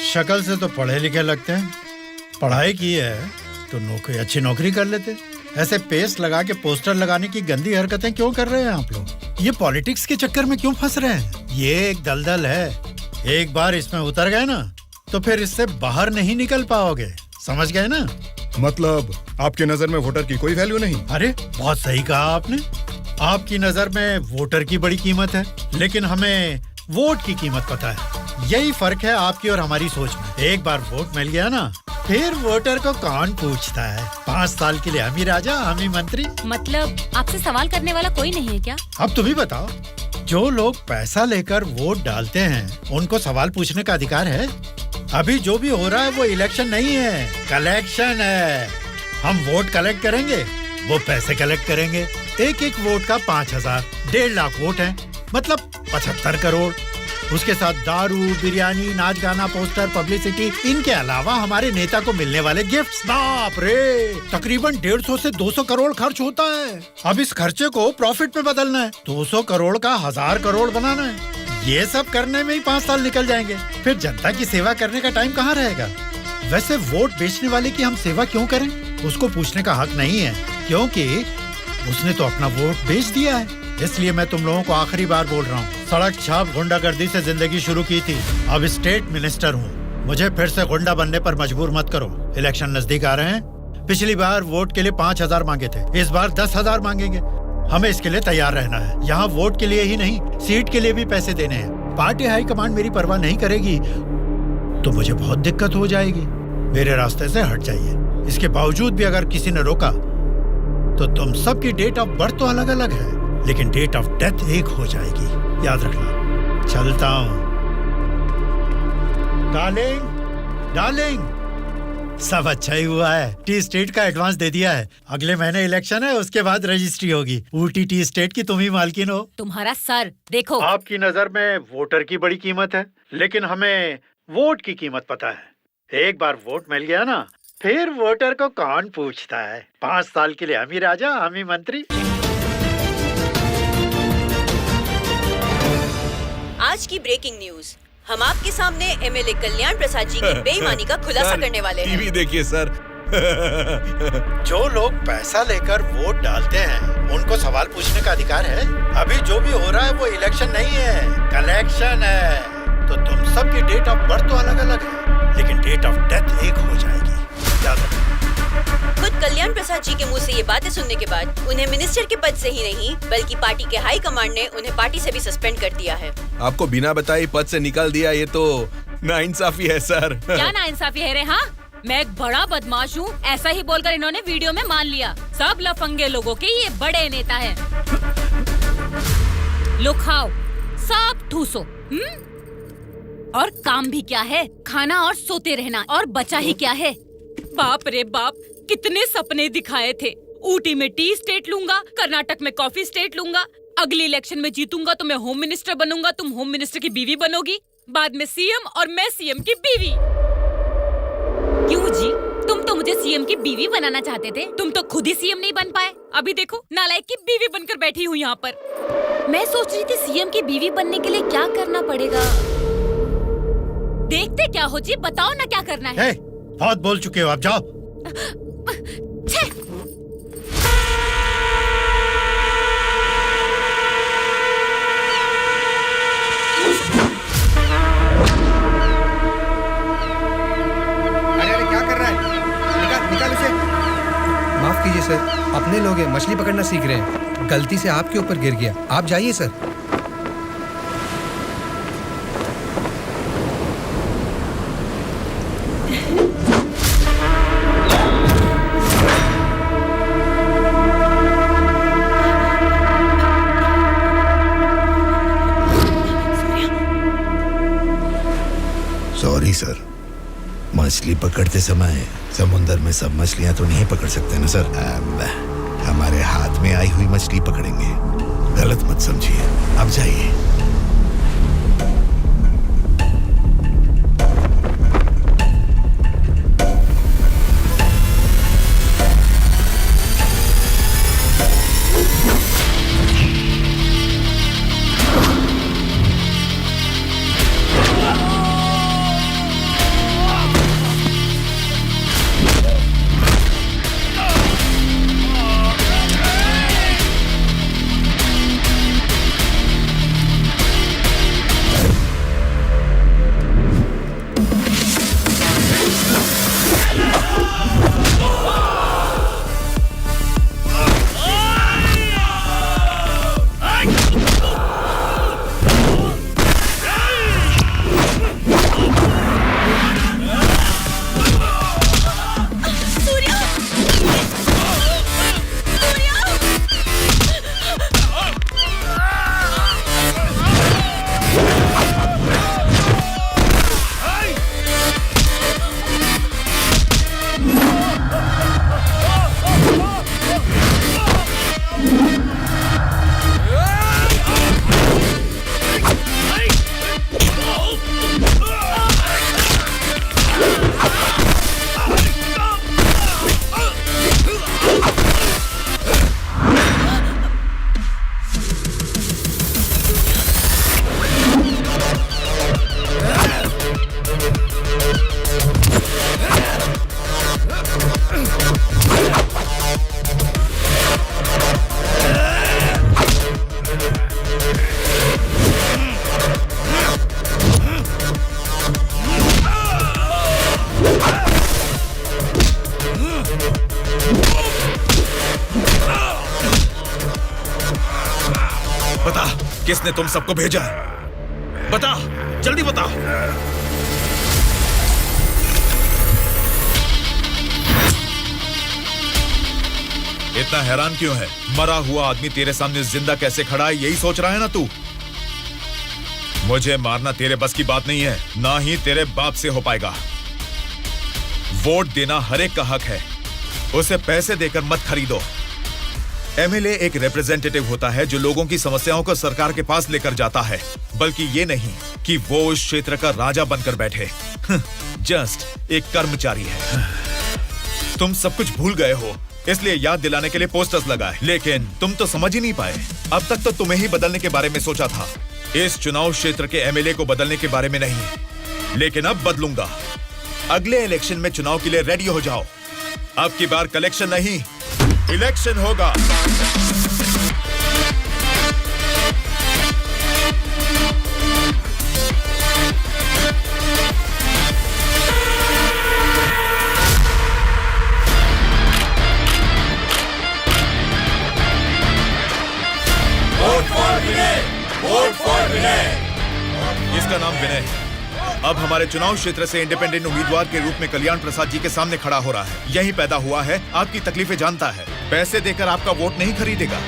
शक्ल से तो पढ़े लिखे लगते हैं, पढ़ाई की है तो अच्छी नौकरी कर लेते। ऐसे पेस्ट लगा के पोस्टर लगाने की गंदी हरकतें क्यों कर रहे हैं आप लोग? ये पॉलिटिक्स के चक्कर में क्यों फंस रहे हैं? ये एक दलदल है, एक बार इसमें उतर गए ना तो फिर इससे बाहर नहीं निकल पाओगे। समझ गए ना? मतलब आपके नजर में वोटर की कोई वैल्यू नहीं? अरे बहुत सही कहा आपने। आपकी नजर में वोटर की बड़ी कीमत है, लेकिन हमें वोट की कीमत पता है। यही फर्क है आपकी और हमारी सोच में। एक बार वोट मिल गया ना, फिर वोटर को कौन पूछता है? 5 साल के लिए हम ही राजा, हम ही मंत्री। मतलब आपसे सवाल करने वाला कोई नहीं है क्या? अब तुम ही बताओ, जो लोग पैसा लेकर वोट डालते हैं उनको सवाल पूछने का अधिकार है? अभी जो भी हो रहा है वो इलेक्शन नहीं है, कलेक्शन है। हम वोट कलेक्ट करेंगे, वो पैसे कलेक्ट करेंगे। एक एक वोट का 5,000, 1.5 लाख वोट हैं, मतलब 75 करोड़। उसके साथ दारू, बिरयानी, नाच गाना, पोस्टर, पब्लिसिटी, इनके अलावा हमारे नेता को मिलने वाले गिफ्ट्स। बाप रे, तकरीबन 150 से 200 करोड़ खर्च होता है। अब इस खर्चे को प्रॉफिट में बदलना है, 200 करोड़ का 1000 करोड़ बनाना है। ये सब करने में ही 5 साल निकल जाएंगे। फिर जनता की सेवा करने का टाइम कहाँ रहेगा? वैसे वोट बेचने वाले की हम सेवा क्यों करें? उसको पूछने का हक नहीं है, क्योंकि उसने तो अपना वोट बेच दिया है। इसलिए मैं तुम लोगों को आखिरी बार बोल रहा हूँ, सड़क छाप गुंडागर्दी से जिंदगी शुरू की थी, अब स्टेट मिनिस्टर हूँ। मुझे फिर से गुंडा बनने पर मजबूर मत करो। इलेक्शन नजदीक आ रहे हैं। पिछली बार वोट के लिए 5,000 मांगे थे, इस बार 10,000 मांगेंगे। हमें इसके लिए तैयार रहना है। यहाँ वोट के लिए ही नहीं, सीट के लिए भी पैसे देने हैं। पार्टी हाईकमांड मेरी परवाह नहीं करेगी तो मुझे बहुत दिक्कत हो जाएगी। मेरे रास्ते से हट जाइए। इसके बावजूद भी अगर किसी ने रोका तो तुम सबकी डेट ऑफ बर्थ तो अलग अलग है, लेकिन डेट ऑफ डेथ एक हो जाएगी, याद रखना। चलता हूँ। डार्लिंग, सब अच्छा ही हुआ है। टी स्टेट का एडवांस दे दिया है। अगले महीने इलेक्शन है, उसके बाद रजिस्ट्री होगी। ऊटी टी स्टेट की तुम ही मालकिन हो। तुम्हारा सर देखो। आपकी नजर में वोटर की बड़ी कीमत है, लेकिन हमें वोट की कीमत पता है। एक बार वोट मिल गया ना, फिर वोटर को कौन पूछता है? 5 साल के लिए हम ही राजा, हम ही मंत्री। आज की ब्रेकिंग न्यूज, हम आपके सामने एमएलए कल्याण प्रसाद जी की बेईमानी का खुलासा करने वाले हैं। टीवी देखिए सर। जो लोग पैसा लेकर वोट डालते हैं उनको सवाल पूछने का अधिकार है। अभी जो भी हो रहा है वो इलेक्शन नहीं है, कलेक्शन है। तो तुम सबकी डेट ऑफ बर्थ तो अलग अलग है, लेकिन डेट ऑफ डेथ एक हो जाएगी, याद रखो। खुद कल्याण प्रसाद जी के मुंह से ये बातें सुनने के बाद उन्हें मिनिस्टर के पद से ही नहीं बल्कि पार्टी के हाई कमांड ने उन्हें पार्टी से भी सस्पेंड कर दिया है। आपको बिना बताए पद से निकाल दिया, ये तो नाइंसाफी है सर। क्या नाइंसाफी है रे? हाँ, मैं एक बड़ा बदमाश हूँ, ऐसा ही बोलकर इन्होंने वीडियो में मान लिया। सब लफंगे लोगों के ये बड़े नेता हैं। लो खाओ, सब ठूसो। और काम भी क्या है? खाना और सोते रहना, और बचा ही क्या है? बाप रे बाप, कितने सपने दिखाए थे। ऊटी में टी स्टेट लूंगा, कर्नाटक में कॉफी स्टेट लूंगा, अगली इलेक्शन में जीतूंगा तो मैं होम मिनिस्टर बनूंगा, तुम होम मिनिस्टर की बीवी बनोगी, बाद में सीएम और मैं सीएम की बीवी। क्यों जी, तुम तो मुझे सीएम की बीवी बनाना चाहते थे, तुम तो खुद ही सीएम नहीं बन पाए। अभी देखो, नालायक की बीवी बनकर बैठी हूँ यहाँ पर। मैं सोच रही थी सीएम की बीवी बनने के लिए क्या करना पड़ेगा। देखते क्या हो जी, बताओ ना क्या करना है। बहुत बोल चुके हो, आप जाओ। माफ कीजिए सर, अपने लोग हैं, मछली पकड़ना सीख रहे हैं, गलती से आपके ऊपर गिर गया। आप जाइए सर। सॉरी सर, मछली पकड़ते समय समुंदर में सब मछलियां तो नहीं पकड़ सकते ना सर। हमारे हाथ में आई हुई मछली पकड़ेंगे, गलत मत समझिए। अब जाइए। किसने तुम सबको भेजा? बता, जल्दी बता। इतना हैरान क्यों है? मरा हुआ आदमी तेरे सामने जिंदा कैसे खड़ा है, यही सोच रहा है ना तू? मुझे मारना तेरे बस की बात नहीं है, ना ही तेरे बाप से हो पाएगा। वोट देना हर एक का हक है, उसे पैसे देकर मत खरीदो। एमएलए एक रिप्रेजेंटेटिव होता है जो लोगों की समस्याओं को सरकार के पास लेकर जाता है, बल्कि ये नहीं कि वो उस क्षेत्र का राजा बनकर बैठे। जस्ट एक कर्मचारी है। तुम सब कुछ भूल गए हो, इसलिए याद दिलाने के लिए पोस्टर्स लगाए, लेकिन तुम तो समझ ही नहीं पाए। अब तक तो तुम्हें ही बदलने के बारे में सोचा था, इस चुनाव क्षेत्र के एमएलए को बदलने के बारे में नहीं। लेकिन अब बदलूंगा। अगले इलेक्शन में चुनाव के लिए रेडी हो जाओ। अब की बार कलेक्शन नहीं, इलेक्शन होगा। इसका नाम विनय है। अब हमारे चुनाव क्षेत्र से इंडिपेंडेंट उम्मीदवार के रूप में कल्याण प्रसाद जी के सामने खड़ा हो रहा है। यहीं पैदा हुआ है, आपकी तकलीफें जानता है। पैसे देकर आपका वोट नहीं खरीदेगा,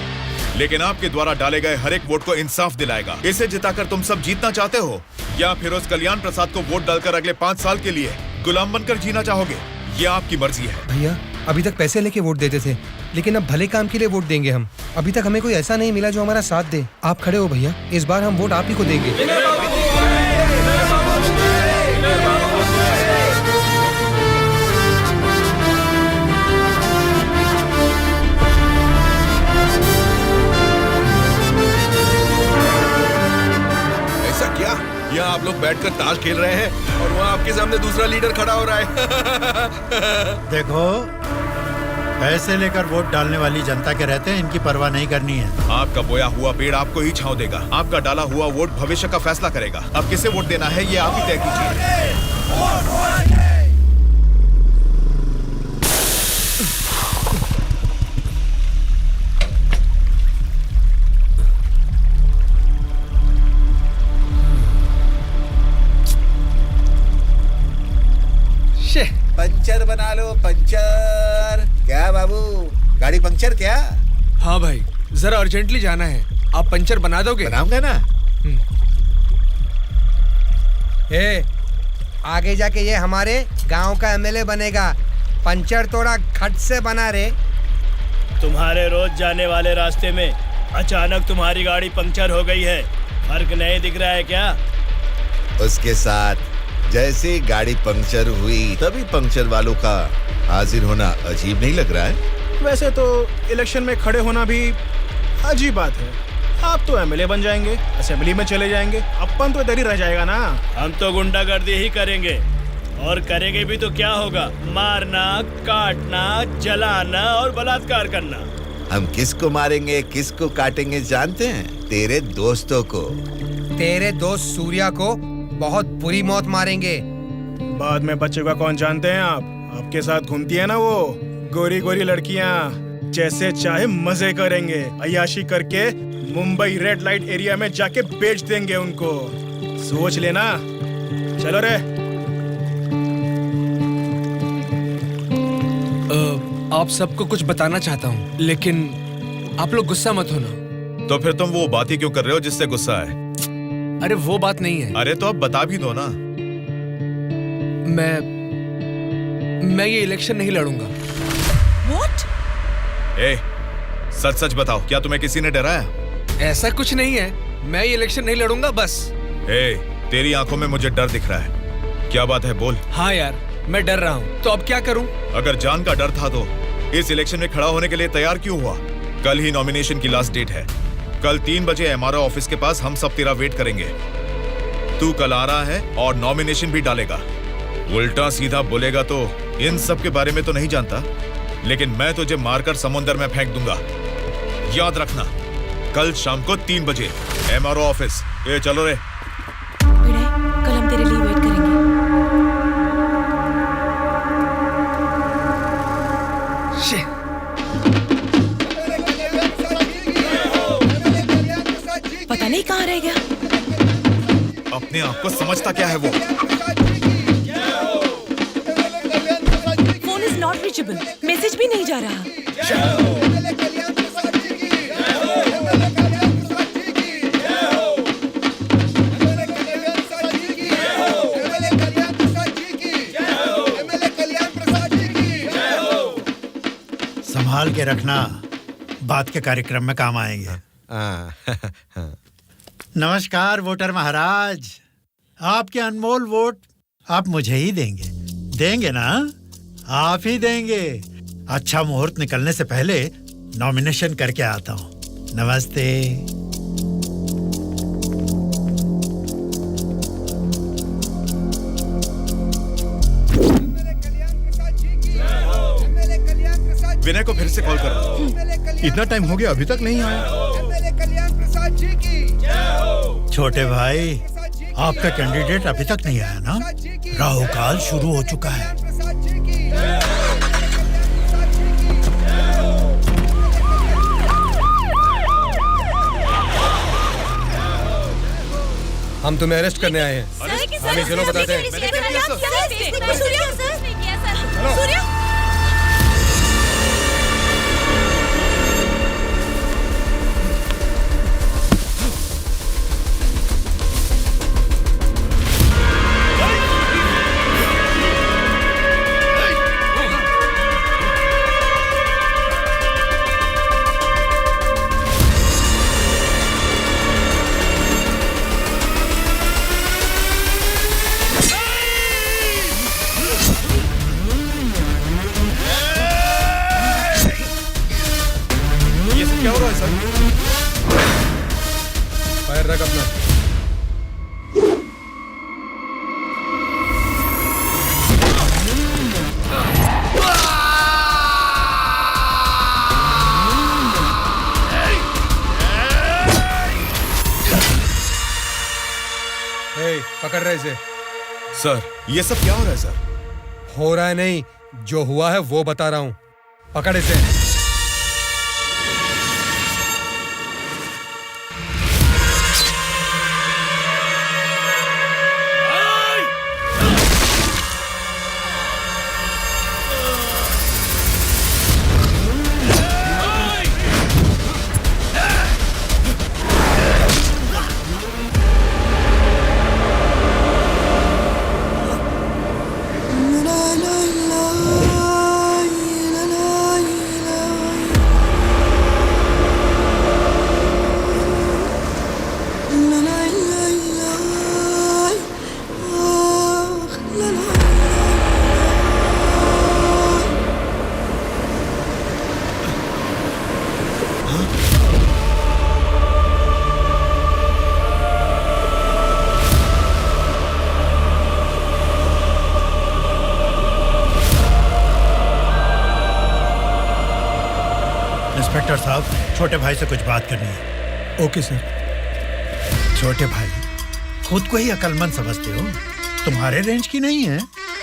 लेकिन आपके द्वारा डाले गए हर एक वोट को इंसाफ दिलाएगा। इसे जिताकर तुम सब जीतना चाहते हो, या फिर उस कल्याण प्रसाद को वोट डालकर अगले 5 साल के लिए गुलाम बनकर जीना चाहोगे? ये आपकी मर्जी है। भैया अभी तक पैसे लेके वोट देते थे, लेकिन अब भले काम के लिए वोट देंगे हम। अभी तक हमें कोई ऐसा नहीं मिला जो हमारा साथ दे। आप खड़े हो भैया, इस बार हम वोट आप ही को देंगे। यहाँ आप लोग बैठकर ताश खेल रहे हैं और वहाँ आपके सामने दूसरा लीडर खड़ा हो रहा है। देखो, पैसे लेकर वोट डालने वाली जनता के रहते हैं, इनकी परवाह नहीं करनी है। आपका बोया हुआ पेड़ आपको ही छांव देगा। आपका डाला हुआ वोट भविष्य का फैसला करेगा। अब किसे वोट देना है ये आप ही तय कीजिए। पंचर बना लो, पंचर। क्या बाबू, गाड़ी पंचर क्या? हाँ भाई, जरा अर्जेंटली जाना है। आप पंचर बना दोगे? बनाऊंगा ना। आगे जाके ये हमारे गांव का एमएलए बनेगा। पंचर थोड़ा खट से बना रे। तुम्हारे रोज जाने वाले रास्ते में अचानक तुम्हारी गाड़ी पंचर हो गई है, फर्क नहीं दिख रहा है क्या? उसके साथ जैसे गाड़ी पंक्चर हुई तभी पंक्चर वालों का हाजिर होना अजीब नहीं लग रहा है? वैसे तो इलेक्शन में खड़े होना भी अजीब बात है। आप तो एमएलए बन जाएंगे, असेंबली में चले जाएंगे, अपन तो इधर ही रह जाएगा ना। हम तो गुंडागर्दी ही करेंगे, और करेंगे भी तो क्या होगा? मारना, काटना, जलाना और बलात्कार करना। हम किसको मारेंगे, किसको काटेंगे जानते हैं? तेरे दोस्तों को। तेरे दोस्त सूर्या को बहुत बुरी मौत मारेंगे। बाद में बचेगा कौन जानते हैं आप? आपके साथ घूमती है ना वो गोरी गोरी लड़कियां, जैसे चाहे मजे करेंगे। अय्याशी करके मुंबई रेड लाइट एरिया में जाके बेच देंगे उनको। सोच लेना। चलो रे। आप सबको कुछ बताना चाहता हूँ, लेकिन आप लोग गुस्सा मत होना। तो फिर तुम वो बात ही क्यों कर रहे हो जिससे गुस्सा है? अरे वो बात नहीं है। अरे तो अब बता भी दो ना। मैं ये इलेक्शन नहीं लड़ूंगा। What? सच सच बताओ, क्या तुम्हें किसी ने डराया? ऐसा कुछ नहीं है, मैं ये इलेक्शन नहीं लड़ूंगा बस। तेरी आंखों में मुझे डर दिख रहा है। क्या बात है, बोल। हाँ यार, मैं डर रहा हूँ, तो अब क्या करूँ? अगर जान का डर था तो इस इलेक्शन में खड़ा होने के लिए तैयार क्यों हुआ? कल ही नॉमिनेशन की लास्ट डेट है। कल 3 बजे एमआरओ ऑफिस के पास हम सब तेरा वेट करेंगे। तू कल आ रहा है और नॉमिनेशन भी डालेगा। उल्टा सीधा बोलेगा तो इन सब के बारे में तो नहीं जानता, लेकिन मैं तुझे मारकर समुंदर में फेंक दूंगा। याद रखना, कल शाम को 3 बजे एमआरओ ऑफिस। चलो रे। कल हम तेरे लिए वेट करेंगे। पता नहीं कहाँ रह गया। अपने आप को समझता क्या है वो? Phone is not reachable, message भी नहीं जा रहा। संभाल के रखना, बात के कार्यक्रम में काम आएंगे। नमस्कार वोटर महाराज, आपके अनमोल वोट आप मुझे ही देंगे ना? आप ही देंगे। अच्छा मुहूर्त निकलने से पहले नॉमिनेशन करके आता हूँ। नमस्ते। विनय को फिर से कॉल करो। इतना टाइम हो गया, अभी तक नहीं आया। छोटे भाई, आपका कैंडिडेट अभी तक नहीं आया ना? राहु काल शुरू हो चुका है। हम तुम्हें अरेस्ट करने आए हैं। हमें चलो बताते हैं। क्या हो रहा है सर? फायर रख अपना। पकड़ रहे इसे। सर, ये सब क्या हो रहा है सर? हो रहा है नहीं, जो हुआ है वो बता रहा हूं। पकड़ इसे। इंस्पेक्टर साहब, छोटे भाई से कुछ बात करनी है। Okay sir. छोटे भाई, खुद को ही अकलमंद समझते हो, तुम्हारे रेंज की नहीं है,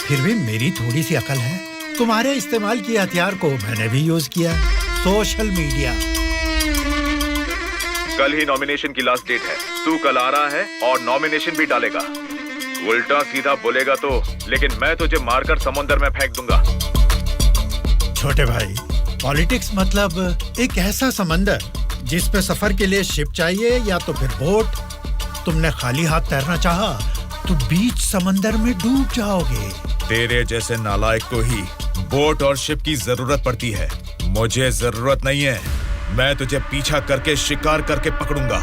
फिर भी मेरी थोड़ी सी अकल है। तुम्हारे इस्तेमाल किए हथियार को मैंने भी यूज किया, सोशल मीडिया। कल ही नॉमिनेशन की लास्ट डेट है। तू कल आ रहा है और नॉमिनेशन भी डालेगा। उल्टा सीधा बोलेगा तो, लेकिन मैं तुझे मारकर समुद्र में फेंक दूंगा। छोटे भाई, पॉलिटिक्स मतलब एक ऐसा समंदर जिस पे सफर के लिए शिप चाहिए या तो फिर बोट। तुमने खाली हाथ तैरना चाहा तो बीच समंदर में डूब जाओगे। तेरे जैसे नालायक को ही बोट और शिप की जरूरत पड़ती है। मुझे जरूरत नहीं है। मैं तुझे पीछा करके शिकार करके पकड़ूंगा,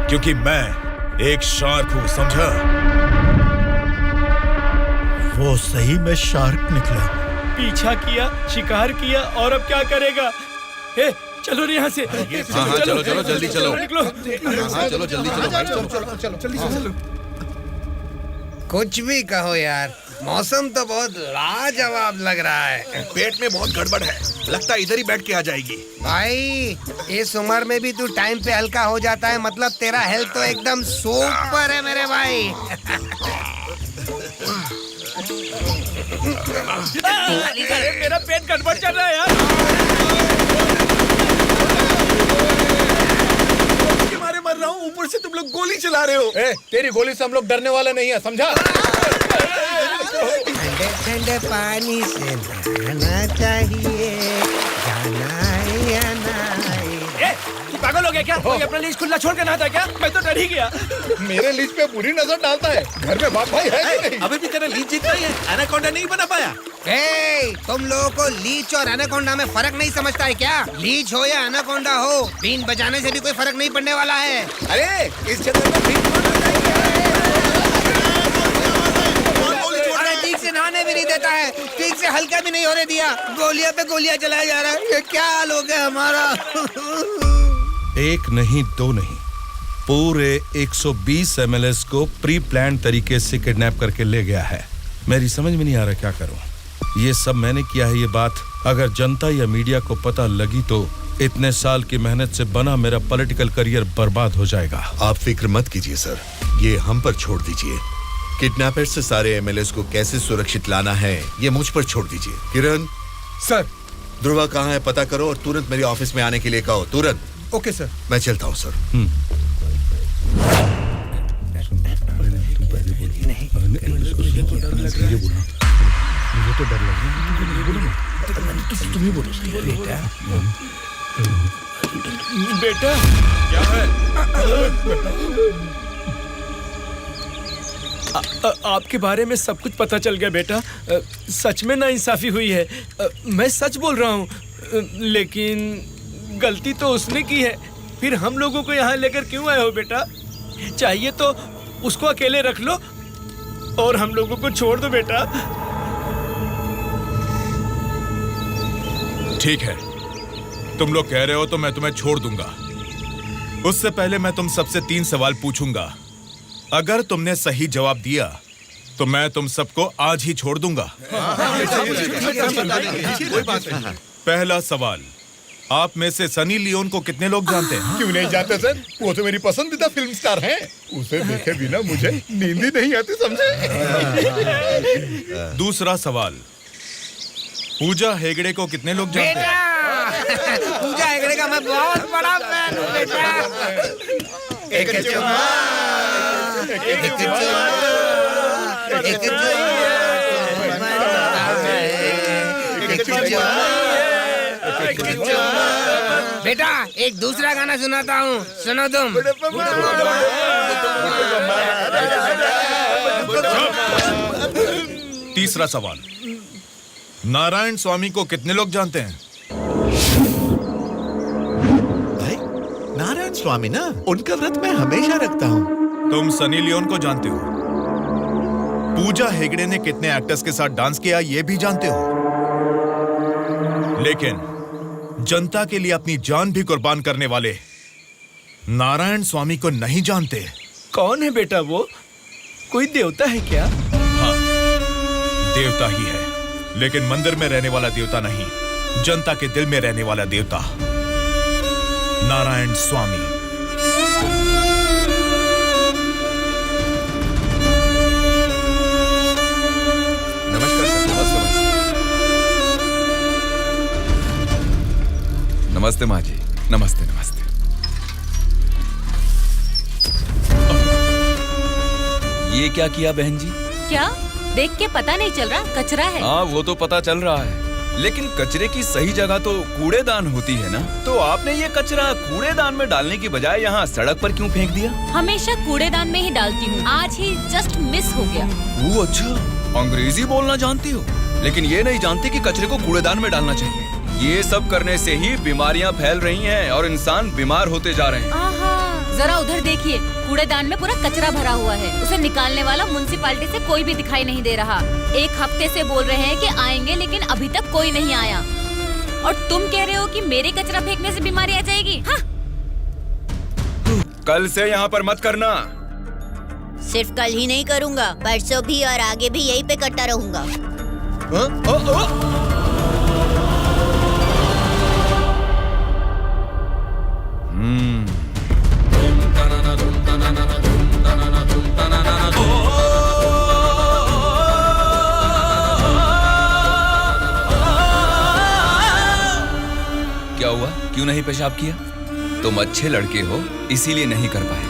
क्योंकि मैं एक शार्क हूँ, समझा? वो सही में शार्क निकला। पीछा किया, शिकार किया, और अब क्या करेगा? हे, चलो रे यहाँ से। हाँ, चलो चलो जल्दी चलो। निकलो। हाँ, चलो जल्दी चलो भाई, चलो जल्दी चलो। कुछ भी कहो यार, मौसम तो बहुत लाजवाब लग रहा है। पेट में बहुत गड़बड़ है, लगता है इधर ही बैठ के आ जाएगी। भाई, इस उम्र में भी तू टाइम पे हल्का हो जाता है, मतलब तेरा हेल्थ तो एकदम सुपर है मेरे भाई। अरे मेरा पेट गड़बड़ चल रहा है यार। मारे मर रहा हूँ, ऊपर से तुम लोग गोली चला रहे हो। तेरी गोली से हम लोग डरने वाले नहीं है, समझा? ठंडे ठंडे पानी से नहाना चाहिए, जाना है या नहीं? तू पागल हो गया क्या? कोई अपना लीज खुला छोड़ के नहाता है क्या? मैं तो डर ही गया। मेरे लीज पे बुरी नजर डालता है। घर में बाप भाई है कि नहीं? अभी भी तेरा लीज जीतना ही है, एनाकोंडा नहीं बना पाया। तुम लोगों को लीच और एनाकोंडा में फर्क नहीं समझता है क्या? लीच हो या एनाकोंडा हो, बीन बजाने से भी कोई फर्क नहीं पड़ने वाला है। अरे इस जगह में बीन ठीक से नहाने भी नहीं देता है, ठीक से हल्का भी नहीं होने दिया, गोलियां पे गोलियां चलाया जा रहा है। ये क्या हाल हो गया हमारा? एक नहीं, दो नहीं, पूरे 120 एमएलएस को प्री प्लान तरीके से किडनैप करके ले गया है। मेरी समझ में नहीं आ रहा क्या करूं। ये सब मैंने किया है। ये बात अगर जनता या मीडिया को पता लगी तो इतने साल की मेहनत से बना मेरा पॉलिटिकल करियर बर्बाद हो जाएगा। आप फिक्र मत कीजिए सर, ये हम पर छोड़ दीजिए। किडनैपर से सारे एमएलएस को कैसे सुरक्षित लाना है ये मुझ पर छोड़ दीजिए। किरण सर, ध्रुवा कहाँ है पता करो और तुरंत मेरे ऑफिस में आने के लिए कहो, तुरंत। Okay sir. मैं चलता हूँ सर। मुझे तो डर लग रहा है। बोलो ना, तुम ही बोलो। बेटा क्या है? आपके बारे में सब कुछ पता चल गया बेटा। सच में नाइंसाफी हुई है। मैं सच बोल रहा हूँ, लेकिन गलती तो उसने की है। फिर हम लोगों को यहाँ लेकर क्यों आए हो बेटा? चाहिए तो उसको अकेले रख लो और हम लोगों को छोड़ दो बेटा। ठीक है, तुम लोग कह रहे हो तो मैं तुम्हें छोड़ दूंगा। उससे पहले मैं तुम सबसे 3 सवाल पूछूंगा। अगर तुमने सही जवाब दिया तो मैं तुम सबको आज ही छोड़ दूंगा। पहला सवाल, आप में से सनी लियोन को कितने लोग जानते हैं? क्यों नहीं जानते सर, वो तो मेरी पसंदीदा फिल्म स्टार हैं। उसे देखे बिना मुझे नींद ही नहीं आती, समझे? दूसरा सवाल, पूजा हेगड़े को कितने लोग जानते हैं? पूजा हेगड़े का मैं बहुत बड़ा फैन हूँ बेटा। एक बेटा एक दूसरा गाना सुनाता हूँ, सुनो तुम। तीसरा सवाल, नारायण स्वामी को कितने लोग जानते हैं? भाई नारायण स्वामी ना, उनका व्रत मैं हमेशा रखता हूँ। तुम सनी लियोन को जानते हो? पूजा हेगड़े ने कितने एक्टर्स के साथ डांस किया ये भी जानते हो? लेकिन जनता के लिए अपनी जान भी कुर्बान करने वाले नारायण स्वामी को नहीं जानते। कौन है बेटा वो? कोई देवता है क्या? हाँ, देवता ही है, लेकिन मंदिर में रहने वाला देवता नहीं, जनता के दिल में रहने वाला देवता, नारायण स्वामी। नमस्कार सर। नमस्ते माँ जी। नमस्ते नमस्ते। ये क्या किया बहन जी? क्या देख के पता नहीं चल रहा? कचरा है। हाँ वो तो पता चल रहा है, लेकिन कचरे की सही जगह तो कूड़ेदान होती है ना। तो आपने ये कचरा कूड़ेदान में डालने की बजाय यहाँ सड़क पर क्यों फेंक दिया? हमेशा कूड़ेदान में ही डालती हूँ, आज ही जस्ट मिस हो गया। वो अच्छा, अंग्रेजी बोलना जानती हो, लेकिन ये नहीं जानती कि कचरे को कूड़ेदान में डालना चाहिए। ये सब करने से ही बीमारियां फैल रही हैं और इंसान बीमार होते जा रहे हैं। आहा, जरा उधर देखिए, कूड़ेदान में पूरा कचरा भरा हुआ है। उसे निकालने वाला म्युनिसिपैलिटी से कोई भी दिखाई नहीं दे रहा। 1 हफ्ते से बोल रहे हैं कि आएंगे, लेकिन अभी तक कोई नहीं आया। और तुम कह रहे हो कि मेरे कचरा फेंकने से बीमारी आ जाएगी? हाँ? कल से यहाँ पर मत करना। सिर्फ कल ही नहीं करूँगा, परसों भी और आगे भी यहीं पे करता रहूँगा। क्या हुआ? क्यों नहीं पेशाब किया? तुम अच्छे लड़के हो, इसीलिए नहीं कर पाए।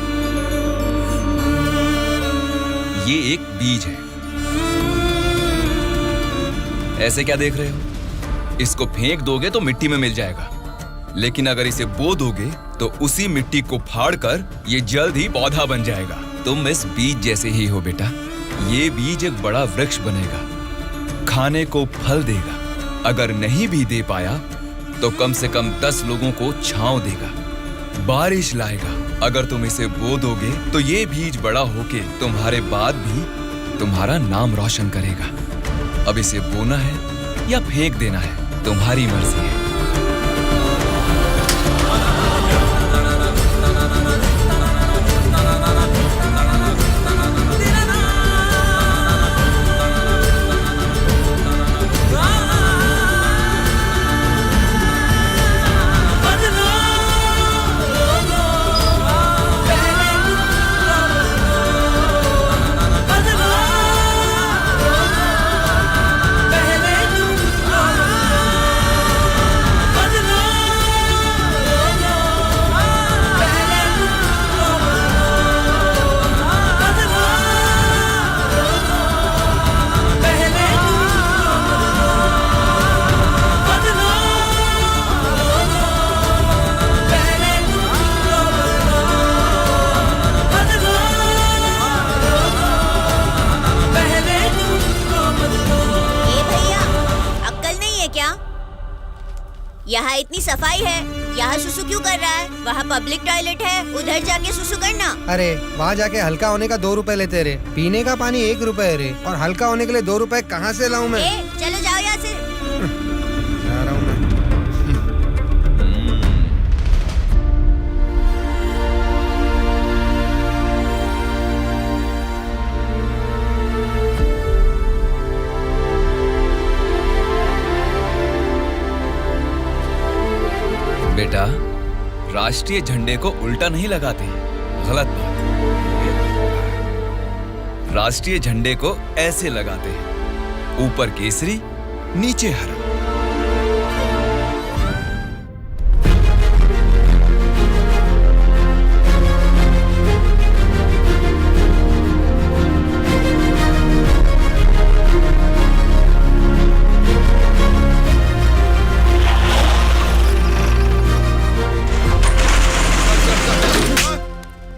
ये एक बीज है। ऐसे क्या देख रहे हो? इसको फेंक दोगे तो मिट्टी में मिल जाएगा, लेकिन अगर इसे बो दोगे तो उसी मिट्टी को फाड़कर ये जल्द ही पौधा बन जाएगा। तुम इस बीज जैसे ही हो बेटा। ये बीज एक बड़ा वृक्ष बनेगा, खाने को फल देगा। अगर नहीं भी दे पाया तो कम से कम 10 लोगों को छांव देगा, बारिश लाएगा। अगर तुम इसे बो दोगे तो ये बीज बड़ा होके तुम्हारे बाद भी तुम्हारा नाम रोशन करेगा। अब इसे बोना है या फेंक देना है, तुम्हारी मर्जी है। यहाँ इतनी सफाई है, यहाँ सुसु क्यों कर रहा है? वहाँ पब्लिक टॉयलेट है, उधर जाके सुसु करना। अरे वहाँ जाके हल्का होने का 2 रुपए लेते रे, पीने का पानी 1 रुपए रे, और हल्का होने के लिए 2 रुपए कहाँ से लाऊं मैं? चलो जाओ यहाँ से। जा रहा हूँ मैं। बेटा, राष्ट्रीय झंडे को उल्टा नहीं लगाते, गलत बात। राष्ट्रीय झंडे को ऐसे लगाते हैं, ऊपर केसरी, नीचे हरा।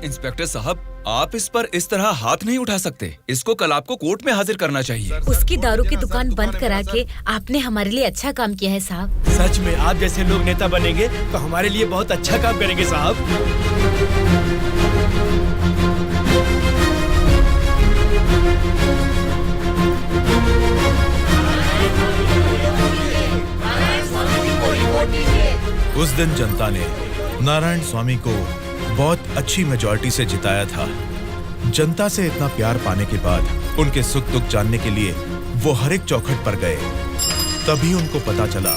इंस्पेक्टर साहब, आप इस पर इस तरह हाथ नहीं उठा सकते। इसको कल आपको कोर्ट में हाजिर करना चाहिए। उसकी दारू की दुकान बंद करा के आपने हमारे लिए अच्छा काम किया है साहब। सच में आप जैसे लोग नेता बनेंगे तो हमारे लिए बहुत अच्छा काम करेंगे साहब। उस दिन जनता ने नारायण स्वामी को बहुत अच्छी मेजॉरिटी से जिताया था। जनता से इतना प्यार पाने के बाद उनके सुख दुख जानने के लिए वो हर एक चौखट पर गए। तभी उनको पता चला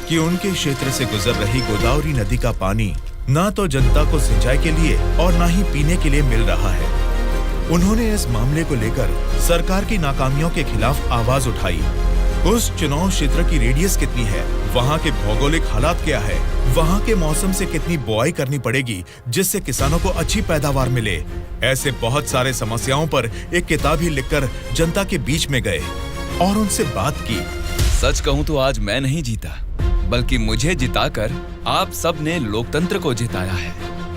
कि उनके क्षेत्र से गुजर रही गोदावरी नदी का पानी ना तो जनता को सिंचाई के लिए और ना ही पीने के लिए मिल रहा है। उन्होंने इस मामले को लेकर सरकार की नाकामियों के खिलाफ आवाज उठाई। उस चुनाव क्षेत्र की रेडियस कितनी है, वहाँ के भौगोलिक हालात क्या है, वहाँ के मौसम से कितनी बुआई करनी पड़ेगी जिससे किसानों को अच्छी पैदावार मिले, ऐसे बहुत सारे समस्याओं पर एक किताब ही लिखकर जनता के बीच में गए और उनसे बात की। सच कहूँ तो आज मैं नहीं जीता, बल्कि मुझे जिताकर आप सब ने लोकतंत्र को जिताया है।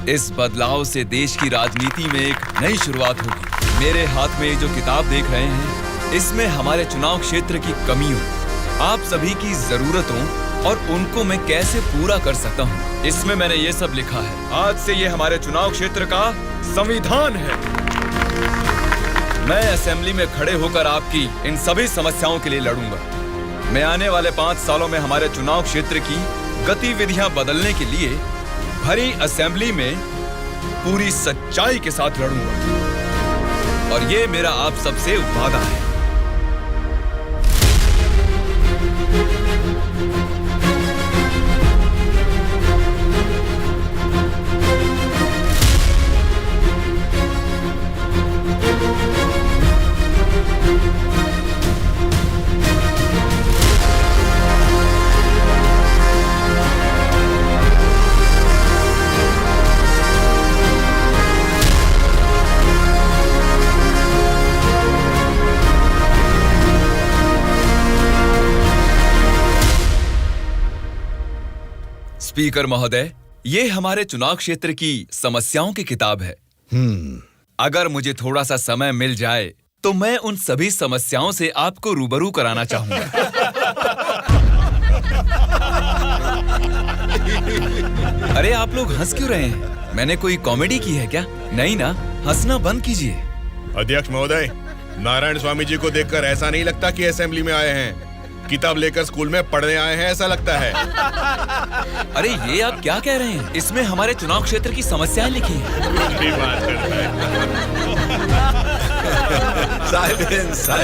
इस बदलाव से देश की राजनीति में एक नई शुरुआत होगी। मेरे हाथ में जो किताब देख रहे हैं, इसमें हमारे चुनाव क्षेत्र की कमियों, आप सभी की जरूरतों और उनको मैं कैसे पूरा कर सकता हूँ, इसमें मैंने ये सब लिखा है। आज से ये हमारे चुनाव क्षेत्र का संविधान है। मैं असेंबली में खड़े होकर आपकी इन सभी समस्याओं के लिए लड़ूंगा। मैं आने वाले 5 सालों में हमारे चुनाव क्षेत्र की गतिविधियां बदलने के लिए भरी असेंबली में पूरी सच्चाई के साथ लड़ूंगा और ये मेरा आप सबसे वादा है। स्पीकर महोदय, ये हमारे चुनाव क्षेत्र की समस्याओं की किताब है। अगर मुझे थोड़ा सा समय मिल जाए तो मैं उन सभी समस्याओं से आपको रूबरू कराना चाहूंगा। अरे आप लोग हंस क्यों रहे हैं? मैंने कोई कॉमेडी की है क्या? नहीं ना, हंसना बंद कीजिए। अध्यक्ष महोदय, नारायण स्वामी जी को देखकर ऐसा नहीं लगता कि असेंबली में आए हैं, किताब लेकर स्कूल में पढ़ने आए हैं ऐसा लगता है। अरे ये आप क्या कह रहे हैं? इसमें हमारे चुनाव क्षेत्र की समस्याएं लिखी हैं।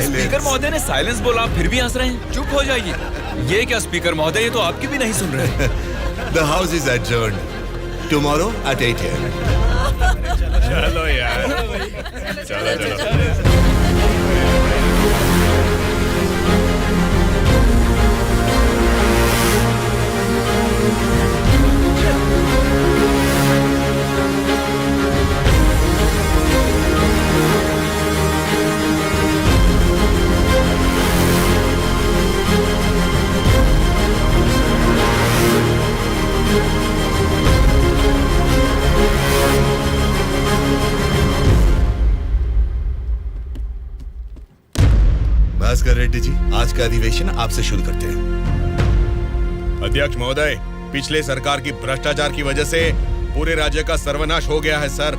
स्पीकर महोदय ने साइलेंस बोला, फिर भी हंस रहे हैं। चुप हो जाइए। ये क्या स्पीकर महोदय, ये तो आपकी भी नहीं सुन रहे। The house is adjourned. Tomorrow at 8 a.m. चलो यार, चलो। भास्कर रेड्डी जी, आज का अधिवेशन आपसे शुरू करते हैं। अध्यक्ष महोदय, पिछले सरकार की भ्रष्टाचार की वजह से पूरे राज्य का सर्वनाश हो गया है सर।